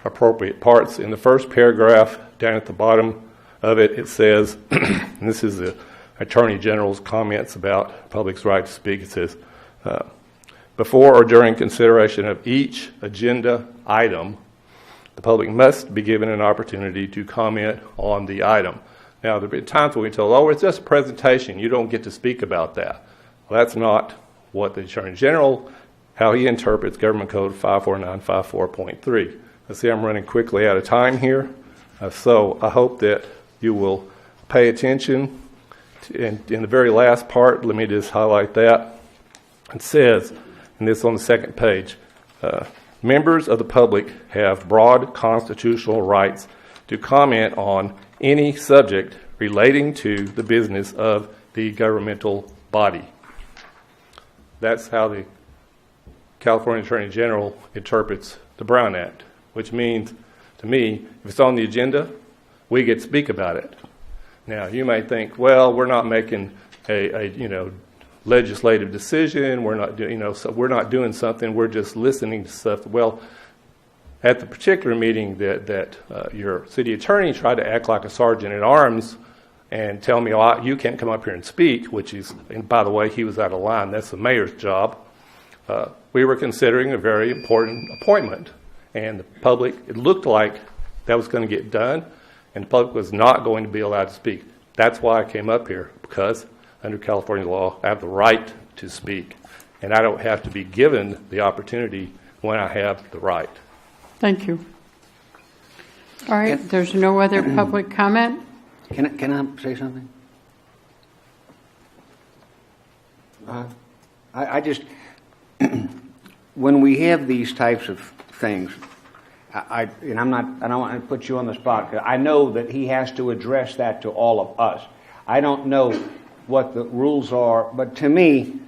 S15: appropriate parts. In the first paragraph, down at the bottom of it, it says, and this is the Attorney General's comments about public's right to speak. It says, before or during consideration of each agenda item, the public must be given an opportunity to comment on the item. Now, there have been times when we told, oh, it's just a presentation. You don't get to speak about that. Well, that's not what the Attorney General, how he interprets Government Code 54954.3. Let's see, I'm running quickly out of time here. So I hope that you will pay attention. In the very last part, let me just highlight that. It says, and this on the second page, members of the public have broad constitutional rights to comment on any subject relating to the business of the governmental body. That's how the California Attorney General interprets the Brown Act, which means, to me, if it's on the agenda, we get to speak about it. Now, you may think, well, we're not making a legislative decision. We're not so we're not doing something. We're just listening to stuff. Well, at the particular meeting that your city attorney tried to act like a sergeant at arms and tell me, oh, you can't come up here and speak, which is, and by the way, he was out of line. That's the mayor's job. We were considering a very important appointment, and the public, it looked like that was going to get done, and the public was not going to be allowed to speak. That's why I came up here, because under California law, I have the right to speak, and I don't have to be given the opportunity when I have the right.
S1: Thank you. All right, there's no other public comment?
S4: Can I say something? I just, when we have these types of things, I don't want to put you on the spot, because I know that he has to address that to all of us. I don't know what the rules are, but to me,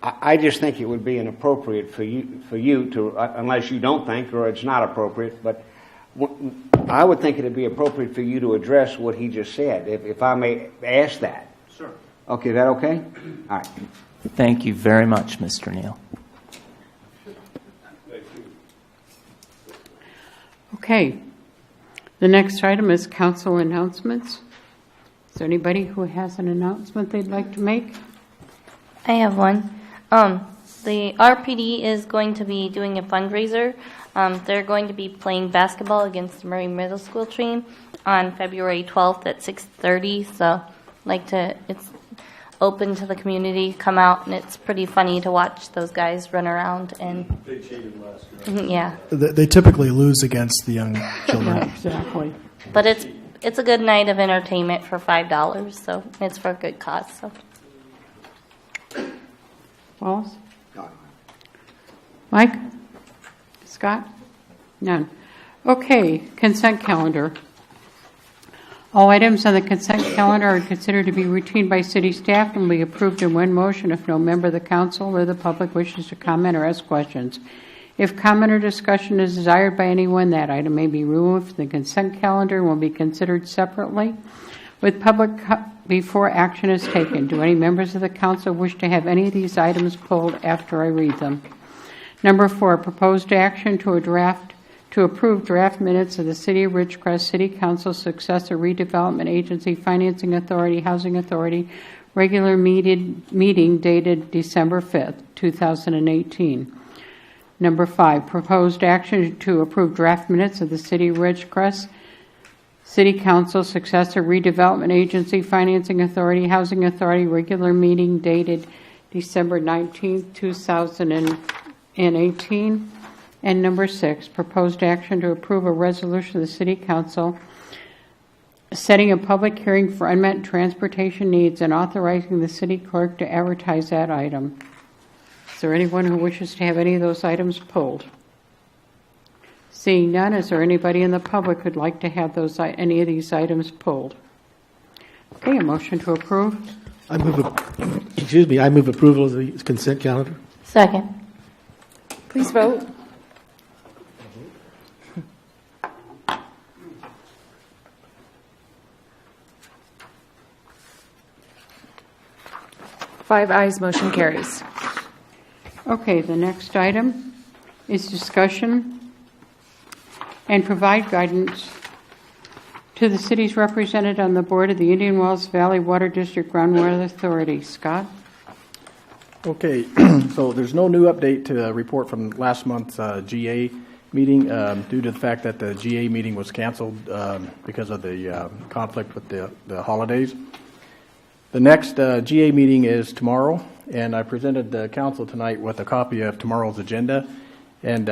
S4: I just think it would be inappropriate for you to, unless you don't think or it's not appropriate, but I would think it would be appropriate for you to address what he just said, if I may ask that.
S8: Sure.
S4: Okay, is that okay? All right.
S8: Thank you very much, Mr. Neal.
S1: Okay. The next item is council announcements. Is there anybody who has an announcement they'd like to make?
S9: I have one. The RPD is going to be doing a fundraiser. They're going to be playing basketball against the Murray Middle School team on February 12th at 6:30. So, it's open to the community. Come out, and it's pretty funny to watch those guys run around. And
S3: they cheated last year.
S9: Yeah,
S16: they typically lose against the young children.
S1: Yeah, exactly.
S9: but it's a good night of entertainment for $5. So it's for a good cause. So.
S1: Wallace? Mike? Scott? None. Okay, consent calendar. All items on the consent calendar are considered to be routine by city staff and will be approved in one motion if no member of the council or the public wishes to comment or ask questions. If comment or discussion is desired by anyone, that item may be removed from the consent calendar and will be considered separately with public before action is taken. Do any members of the council wish to have any of these items pulled after I read them? Number 4, proposed action to approve draft minutes of the City of Ridgecrest City Council Successor Redevelopment Agency Financing Authority Housing Authority regular meeting dated December 5th, 2018. Number 5, proposed action to approve draft minutes of the City of Ridgecrest City Council Successor Redevelopment Agency Financing Authority Housing Authority regular meeting dated December 19th, 2018. And number 6, proposed action to approve a resolution of the City Council setting a public hearing for unmet transportation needs and authorizing the city clerk to advertise that item. Is there anyone who wishes to have any of those items pulled? Seeing none, is there anybody in the public who'd like to have any of these items pulled? Okay, a motion to approve.
S5: I move approval of the consent calendar.
S9: Second.
S2: Please vote. Five ayes, motion carries.
S1: Okay, the next item is discussion and provide guidance to the cities represented on the board of the Indian Wells Valley Water District Groundwater Authority. Scott?
S16: Okay, so there's no new update to report from last month's GA meeting due to the fact that the GA meeting was canceled because of the conflict with the holidays. The next GA meeting is tomorrow, and I presented the council tonight with a copy of tomorrow's agenda and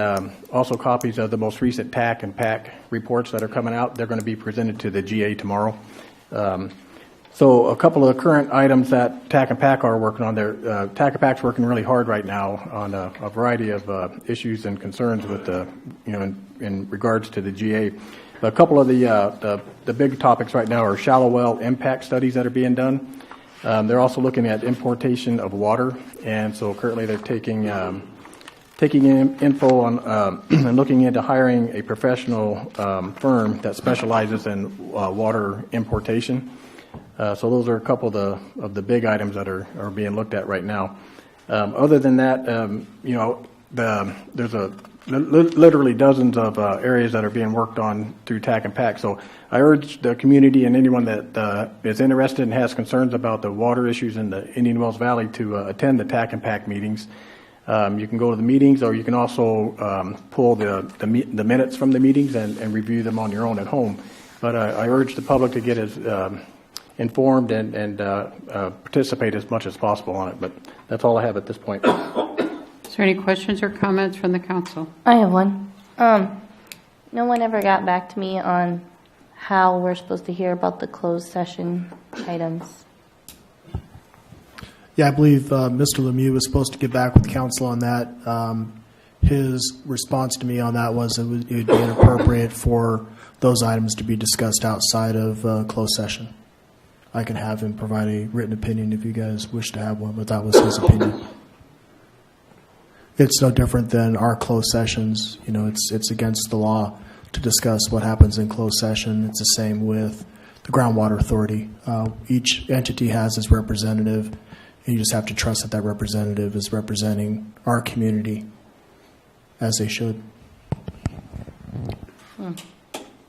S16: also copies of the most recent TAC and PAC reports that are coming out. They're going to be presented to the GA tomorrow. So a couple of the current items that TAC and PAC are working on there. TAC and PAC's working really hard right now on a variety of issues and concerns with in regards to the GA. A couple of the big topics right now are shallow well impact studies that are being done. They're also looking at importation of water, and so currently they're taking in info on and looking into hiring a professional firm that specializes in water importation. So those are a couple of the big items that are being looked at right now. Other than that, there's literally dozens of areas that are being worked on through TAC and PAC. So I urge the community and anyone that is interested and has concerns about the water issues in the Indian Wells Valley to attend the TAC and PAC meetings. You can go to the meetings, or you can also pull the minutes from the meetings and review them on your own at home. But I urge the public to get as informed and participate as much as possible on it. But that's all I have at this point.
S1: Is there any questions or comments from the council?
S9: I have one. No one ever got back to me on how we're supposed to hear about the closed session items.
S16: Yeah, I believe Mr. Lemieux was supposed to get back with council on that. His response to me on that was it would be inappropriate for those items to be discussed outside of closed session. I can have him provide a written opinion if you guys wish to have one, but that was his opinion. It's no different than our closed sessions. You know, it's against the law to discuss what happens in closed session. It's the same with the Groundwater Authority. Each entity has its representative, and you just have to trust that representative is representing our community as they should.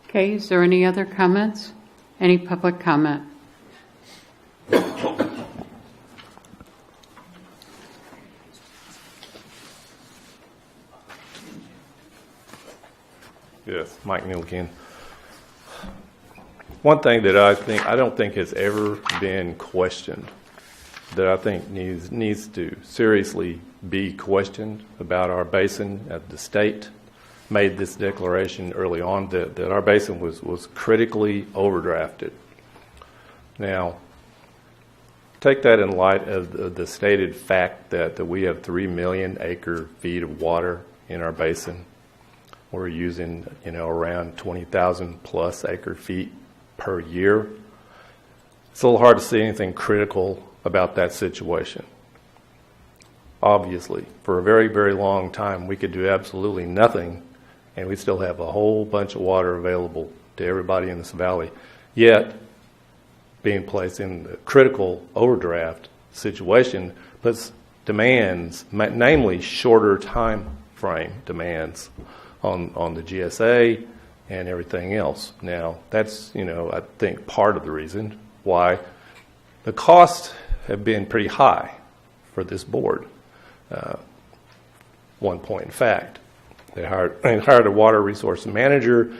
S1: Okay, is there any other comments? Any public comment?
S15: Yes, Mike Neal again. One thing that I don't think has ever been questioned, that I think needs to seriously be questioned about our basin. The state made this declaration early on that our basin was critically overdrafted. Now, take that in light of the stated fact that we have 3 million acre feet of water in our basin. We're using, around 20,000 plus acre feet per year. It's a little hard to see anything critical about that situation. Obviously, for a very, very long time, we could do absolutely nothing, and we still have a whole bunch of water available to everybody in this valley. Yet, being placed in the critical overdraft situation puts demands, namely shorter time frame demands on the GSA and everything else. Now, that's, I think part of the reason why the costs have been pretty high for this board. One point in fact, they hired a water resource manager.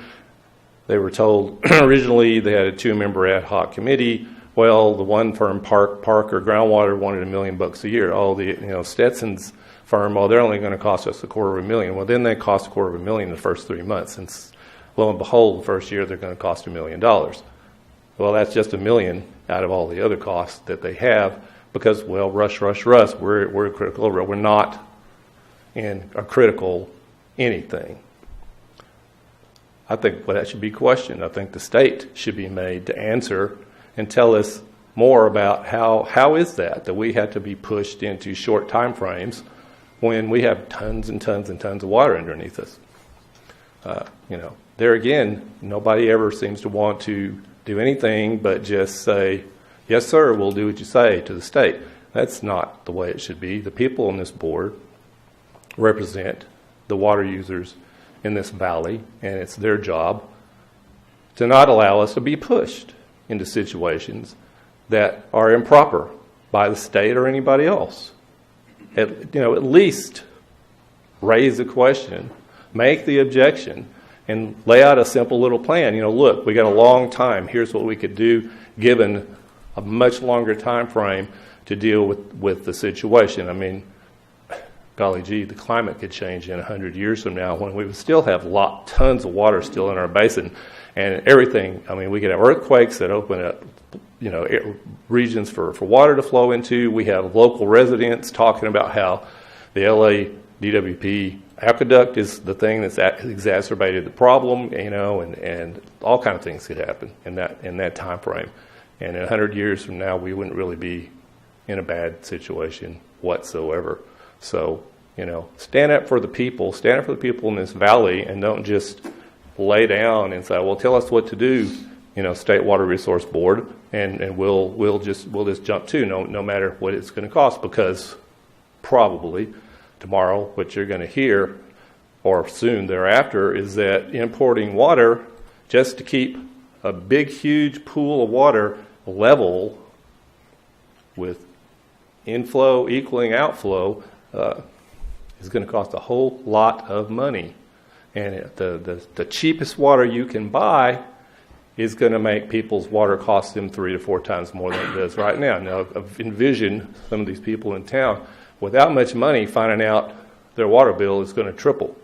S15: They were told originally they had a 2-member ad hoc committee. Well, the one firm, Parker Groundwater, wanted $1 million a year. All the, Stetson's firm, they're only going to cost us $250,000. Well, then they cost $250,000 in the first 3 months. And lo and behold, the first year they're going to cost $1 million. Well, that's just $1 million out of all the other costs that they have because, rush. We're a critical. We're not in a critical anything. I think that should be questioned. I think the state should be made to answer and tell us more about how is that we had to be pushed into short time frames when we have tons and tons and tons of water underneath us. There again, nobody ever seems to want to do anything but just say, yes, sir, we'll do what you say to the state. That's not the way it should be. The people on this board represent the water users in this valley, and it's their job to not allow us to be pushed into situations that are improper by the state or anybody else. At least raise the question, make the objection, and lay out a simple little plan. Look, we got a long time. Here's what we could do given a much longer time frame to deal with the situation. I mean, golly gee, the climate could change in 100 years from now when we would still have tons of water still in our basin and everything. I mean, we could have earthquakes that open up, regions for water to flow into. We have local residents talking about how the LA DWP aqueduct is the thing that's exacerbated the problem, and all kinds of things could happen in that time frame. And in 100 years from now, we wouldn't really be in a bad situation whatsoever. So, stand up for the people. Stand up for the people in this valley, and don't just lay down and say, "Well, tell us what to do." State Water Resource Board, and we'll just jump to no matter what it's going to cost, because probably tomorrow what you're going to hear, or soon thereafter, is that importing water just to keep a big, huge pool of water level with inflow equaling outflow is going to cost a whole lot of money. And the cheapest water you can buy is going to make people's water cost them 3 to 4 times more than it does right now. Now, envision some of these people in town without much money finding out their water bill is going to triple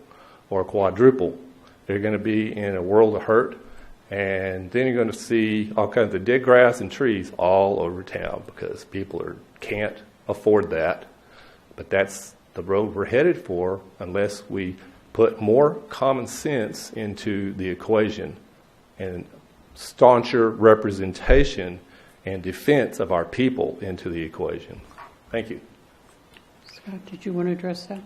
S15: or quadruple. They're going to be in a world of hurt, and then you're going to see all kinds of dead grass and trees all over town because people can't afford that. But that's the road we're headed for unless we put more common sense into the equation and stauncher representation and defense of our people into the equation. Thank you.
S1: Scott, did you want to address that?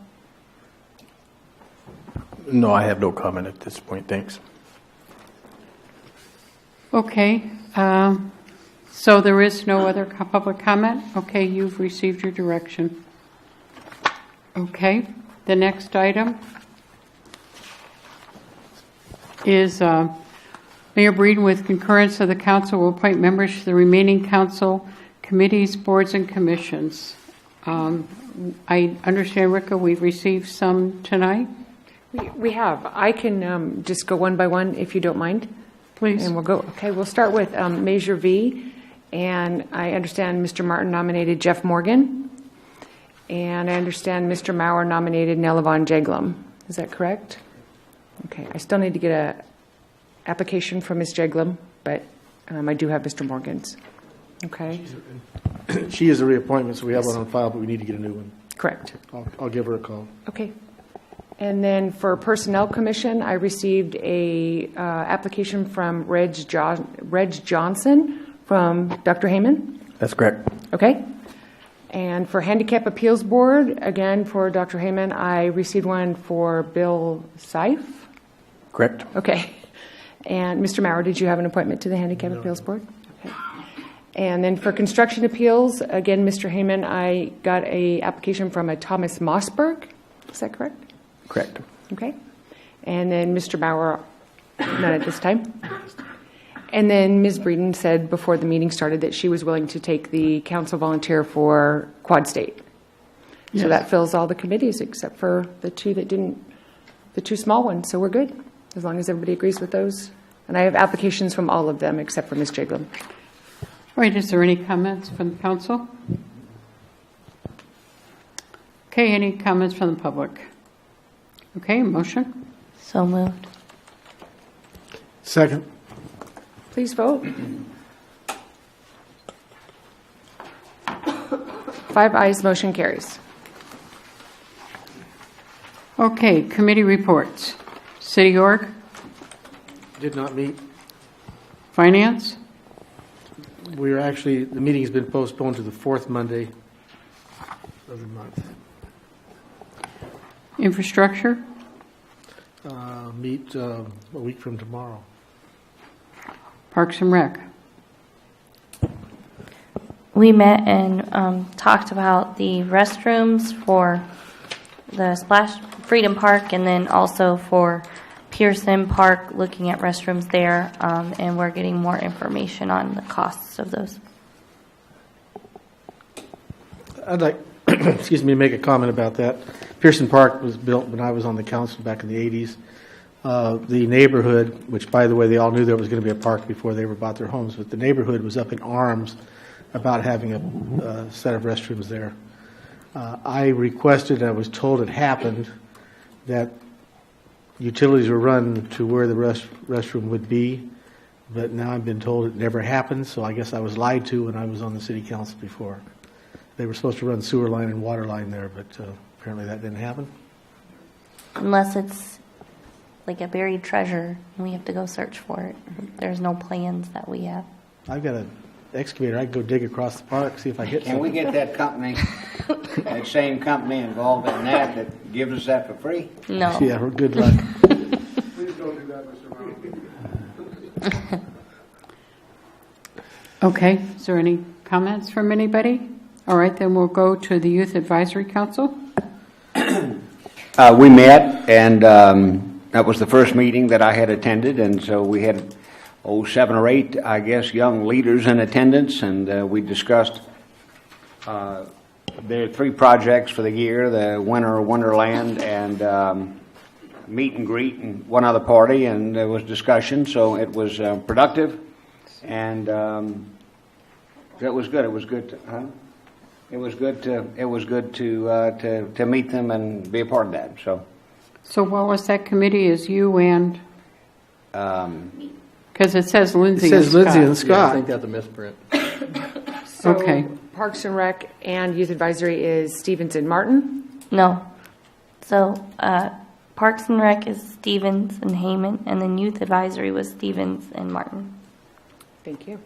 S16: No, I have no comment at this point. Thanks.
S1: Okay. So there is no other public comment? Okay, you've received your direction. Okay. The next item is Mayor Breeden, with concurrence of the council, will appoint members to the remaining council committees, boards, and commissions. I understand, Rika, we've received some tonight.
S2: We have. I can just go one by one if you don't mind.
S1: Please.
S2: And we'll go. Okay, we'll start with Measure V. And I understand Mr. Martin nominated Jeff Morgan. And I understand Mr. Maurer nominated Nella Von Jeglum. Is that correct? Okay. I still need to get a application from Ms. Jeglum, but I do have Mr. Morgan's. Okay.
S5: She is a reappointment, so we have one on file, but we need to get a new one.
S2: Correct.
S5: I'll give her a call.
S2: Okay. And then for Personnel Commission, I received a application from Reg Johnson from Dr. Heyman.
S16: That's correct.
S2: Okay. And for Handicap Appeals Board, again, for Dr. Heyman, I received one for Bill Seif.
S16: Correct.
S2: Okay. And Mr. Maurer, did you have an appointment to the Handicap Appeals Board? Okay. And then for Construction Appeals, again, Mr. Heyman, I got a application from a Thomas Mossberg. Is that correct?
S16: Correct.
S2: Okay. And then Mr. Maurer, none at this time. And then Ms. Breeden said before the meeting started that she was willing to take the council volunteer for Quad State. Yes. So that fills all the committees except for the two that didn't, the two small ones. So we're good as long as everybody agrees with those. And I have applications from all of them except for Ms. Jeglum.
S1: All right. Is there any comments from the council? Okay. Any comments from the public? Okay. Motion?
S9: So moved.
S5: Second.
S2: Please vote. 5 ayes, motion carries.
S1: Okay, committee reports. City Org?
S5: Did not meet.
S1: Finance?
S5: We're actually, the meeting has been postponed to the fourth Monday of the month.
S1: Infrastructure?
S5: Meet a week from tomorrow.
S1: Parks and Rec?
S9: We met and talked about the restrooms for the splash Freedom Park, and then also for Pearson Park, looking at restrooms there, and we're getting more information on the costs of those.
S5: I'd like, excuse me, to make a comment about that. Pearson Park was built when I was on the council back in the 80s. The neighborhood, which, by the way, they all knew there was going to be a park before they ever bought their homes, but the neighborhood was up in arms about having a set of restrooms there. I requested, and I was told it happened, that utilities were run to where the restroom would be, but now I've been told it never happened, so I guess I was lied to when I was on the city council before. They were supposed to run sewer line and water line there, but apparently that didn't happen.
S9: Unless it's like a buried treasure, and we have to go search for it. There's no plans that we have.
S5: I've got an excavator. I can go dig across the park, see if I hit
S4: Can we get that company, that same company involved in that gives us that for free?
S9: No.
S5: Yeah, good luck.
S7: Please don't do that, Mr. Ronald.
S1: Okay, is there any comments from anybody? All right, then we'll go to the Youth Advisory Council.
S4: We met, and that was the first meeting that I had attended, and so we had 7 or 8, I guess, young leaders in attendance, and we discussed there are 3 projects for the year: the Winter Wonderland and meet and greet, and one other party, and there was discussion. So it was productive, and it was good. It was good. It was good to meet them and be a part of that.
S1: So what was that committee? Is you and? Because it says Lindsay.
S5: It says
S1: and
S5: Lindsay
S1: Scott.
S5: and Scott.
S16: Yeah, I think that's a misprint.
S2: So
S1: Okay.
S2: Parks and Rec and Youth Advisory is Stevens and Martin?
S9: No. So Parks and Rec is Stevens and Heyman, and then Youth Advisory was Stevens and Martin.
S2: Thank you.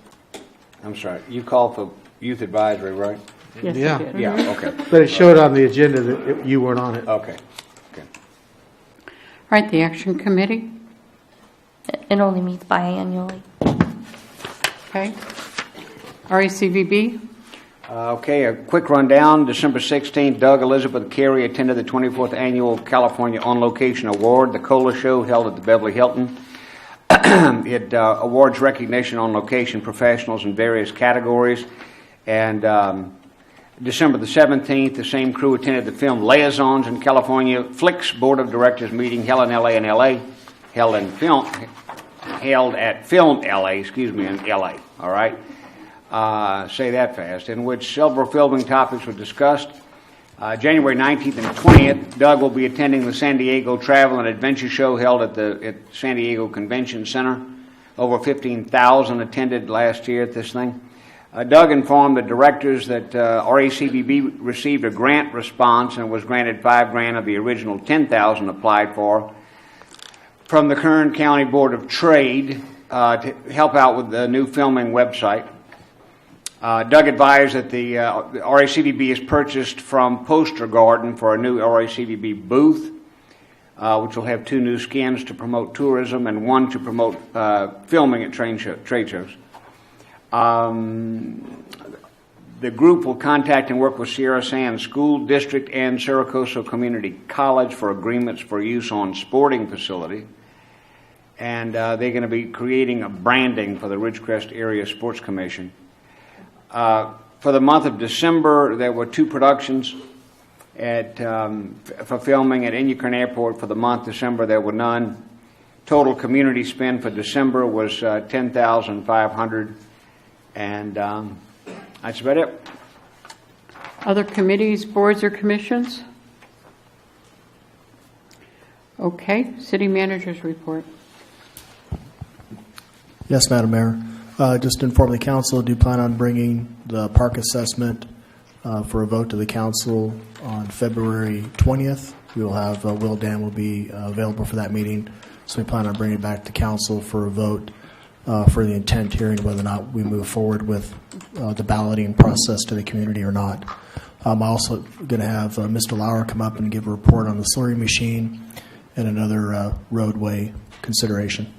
S4: I'm sorry. You called for youth advisory, right?
S1: Yes, you
S5: Yeah.
S1: did.
S4: Yeah. Okay.
S5: But it showed on the agenda that you weren't on it.
S4: Okay.
S1: All right, the Action Committee.
S9: It only meets biannually.
S1: Okay. RACVB.
S4: Okay, a quick rundown. December 16th, Doug Elizabeth Carey attended the 24th Annual California On Location Award, the COLA show held at the Beverly Hilton. It awards recognition on location professionals in various categories. And December the 17th, the same crew attended the Film Liaisons in California Flicks Board of Directors meeting held in LA, held at Film LA, in LA, all right? Say that fast, in which several filming topics were discussed. January 19th and 20th, Doug will be attending the San Diego Travel and Adventure Show held at San Diego Convention Center. Over 15,000 attended last year at this thing. Doug informed the directors that RACVB received a grant response and was granted $5,000 of the original $10,000 applied for from the Kern County Board of Trade to help out with the new filming website. Doug advised that the RACVB has purchased from Poster Garden for a new RACVB booth, which will have 2 new skins to promote tourism and 1 to promote filming at trade shows. The group will contact and work with Sierra Sands School District and Saracoso Community College for agreements for use on sporting facility. And they're going to be creating a branding for the Ridgecrest Area Sports Commission. For the month of December, there were 2 productions for filming at Inyakern Airport. For the month of December, there were none. Total community spend for December was $10,500, and that's about it.
S1: Other committees, boards, or commissions? Okay, City Manager's report.
S17: Yes, Madam Mayor. Just to inform the council, I do plan on bringing the park assessment for a vote to the council on February 20th. We will have Will Dan will be available for that meeting, so we plan on bringing it back to council for a vote for the intent hearing whether or not we move forward with the balloting process to the community or not. I'm also going to have Mr. Lauer come up and give a report on the slurry machine and another roadway consideration.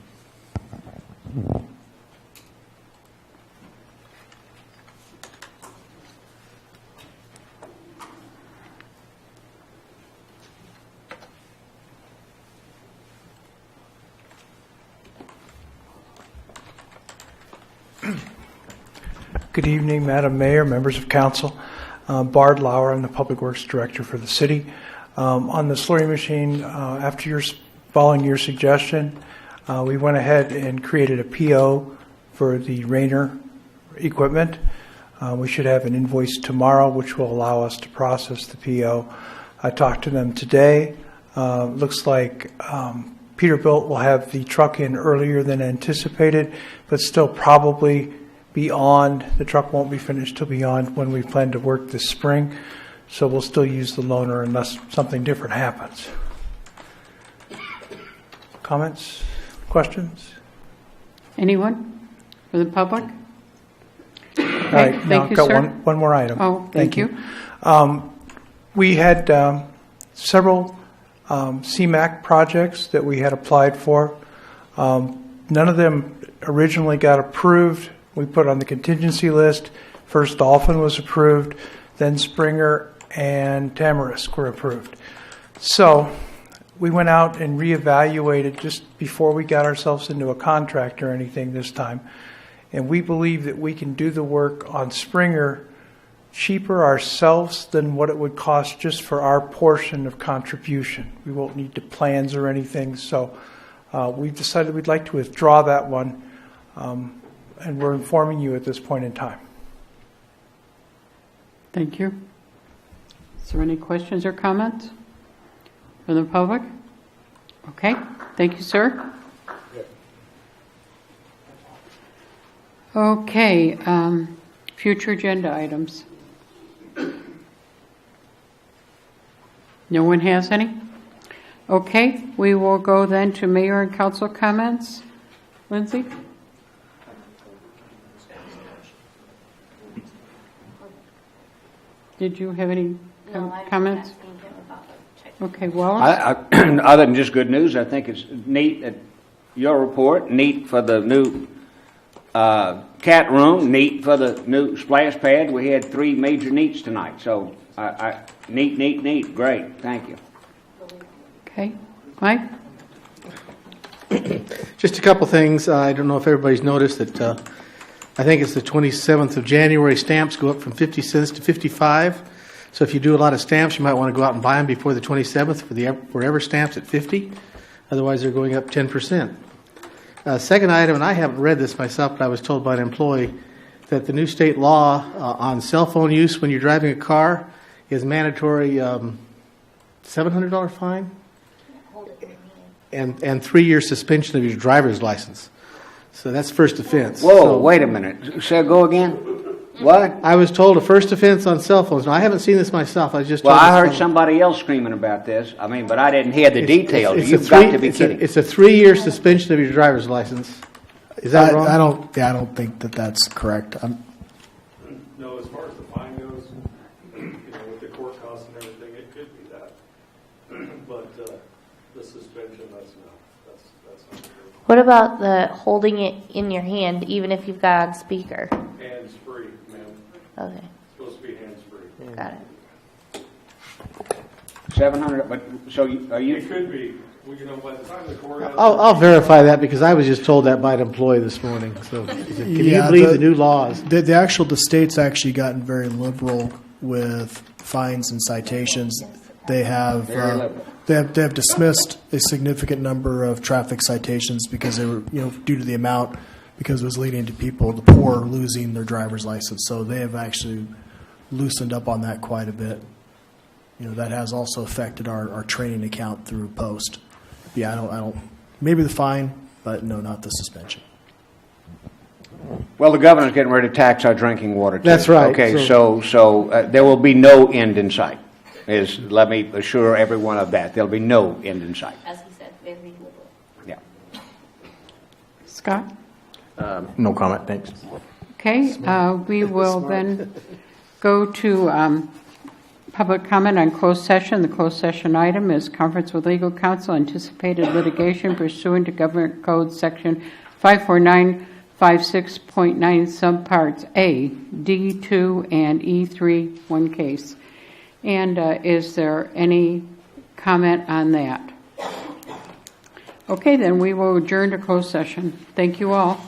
S18: Good evening, Madam Mayor, members of council. Bard Lauer, I'm the Public Works Director for the city. On the slurry machine, following your suggestion, we went ahead and created a PO for the Rainer equipment. We should have an invoice tomorrow, which will allow us to process the PO. I talked to them today. Looks like Peterbilt will have the truck in earlier than anticipated, but still probably beyond. The truck won't be finished till beyond when we plan to work this spring. So we'll still use the loaner unless something different happens. Comments? Questions?
S1: Anyone from the public?
S18: All right, now
S1: thank you,
S18: I've got
S1: sir.
S18: one more item.
S1: Oh, thank you.
S18: We had several CMAQ projects that we had applied for. None of them originally got approved. We put on the contingency list. First Dolphin was approved, then Springer and Tamarisk were approved. So we went out and reevaluated just before we got ourselves into a contract or anything this time. And we believe that we can do the work on Springer cheaper ourselves than what it would cost just for our portion of contribution. We won't need the plans or anything. So we've decided we'd like to withdraw that one. And we're informing you at this point in time.
S1: Thank you. Is there any questions or comments from the public? Okay, thank you, sir. Okay, future agenda items. No one has any? Okay, we will go then to mayor and council comments. Lindsay? Did you have any comments? Okay, well,
S4: other than just good news, I think it's neat that your report, neat for the new cat room, neat for the new splash pad. We had 3 major neats tonight, so neat, great. Thank you.
S1: Okay, Mike?
S5: Just a couple things. I don't know if everybody's noticed that I think it's the 27th of January. Stamps go up from 50 cents to 55. So if you do a lot of stamps, you might want to go out and buy them before the 27th for the forever stamps at 50. Otherwise, they're going up 10%. Second item, and I haven't read this myself, but I was told by an employee that the new state law on cell phone use when you're driving a car is mandatory $700 fine and 3-year suspension of your driver's license. So that's first offense.
S4: Whoa, wait a minute. Say go again? What?
S5: I was told a first offense on cell phones. Now, I haven't seen this myself. I just
S4: Well, I heard somebody else screaming about this. I mean, but I didn't hear the details. You've got to be kidding.
S5: It's a 3-year suspension of your driver's license. Is that wrong?
S17: I don't think that that's correct.
S3: No, as far as the fine goes, with the court costs and everything, it could be that. But the suspension, that's not true.
S9: What about the holding it in your hand, even if you've got on speaker?
S3: Hands free, ma'am.
S9: Okay.
S3: It's supposed to be hands free.
S9: Got it.
S4: 700, but so are you?
S3: It could be. Well, by the time the court has
S5: I'll verify that because I was just told that by an employee this morning. So can you believe the new laws?
S17: The state's actually gotten very liberal with fines and citations. They have dismissed a significant number of traffic citations because they were due to the amount, because it was leading to the poor losing their driver's license. So they have actually loosened up on that quite a bit. That has also affected our training account through Post. Yeah, I don't. Maybe the fine, but no, not the suspension.
S4: Well, the governor's getting ready to tax our drinking water, too.
S5: That's right.
S4: Okay, so there will be no end in sight. Let me assure everyone of that. There'll be no end in sight.
S9: As he said, very liberal.
S4: Yeah.
S1: Scott?
S16: No comment, thanks.
S1: Okay, we will then go to public comment on closed session. The closed session item is conference with legal counsel, anticipated litigation pursuant to Government Code Section 54956.9 subparts A, D2, and E3, one case. And is there any comment on that? Okay, then we will adjourn to closed session. Thank you all.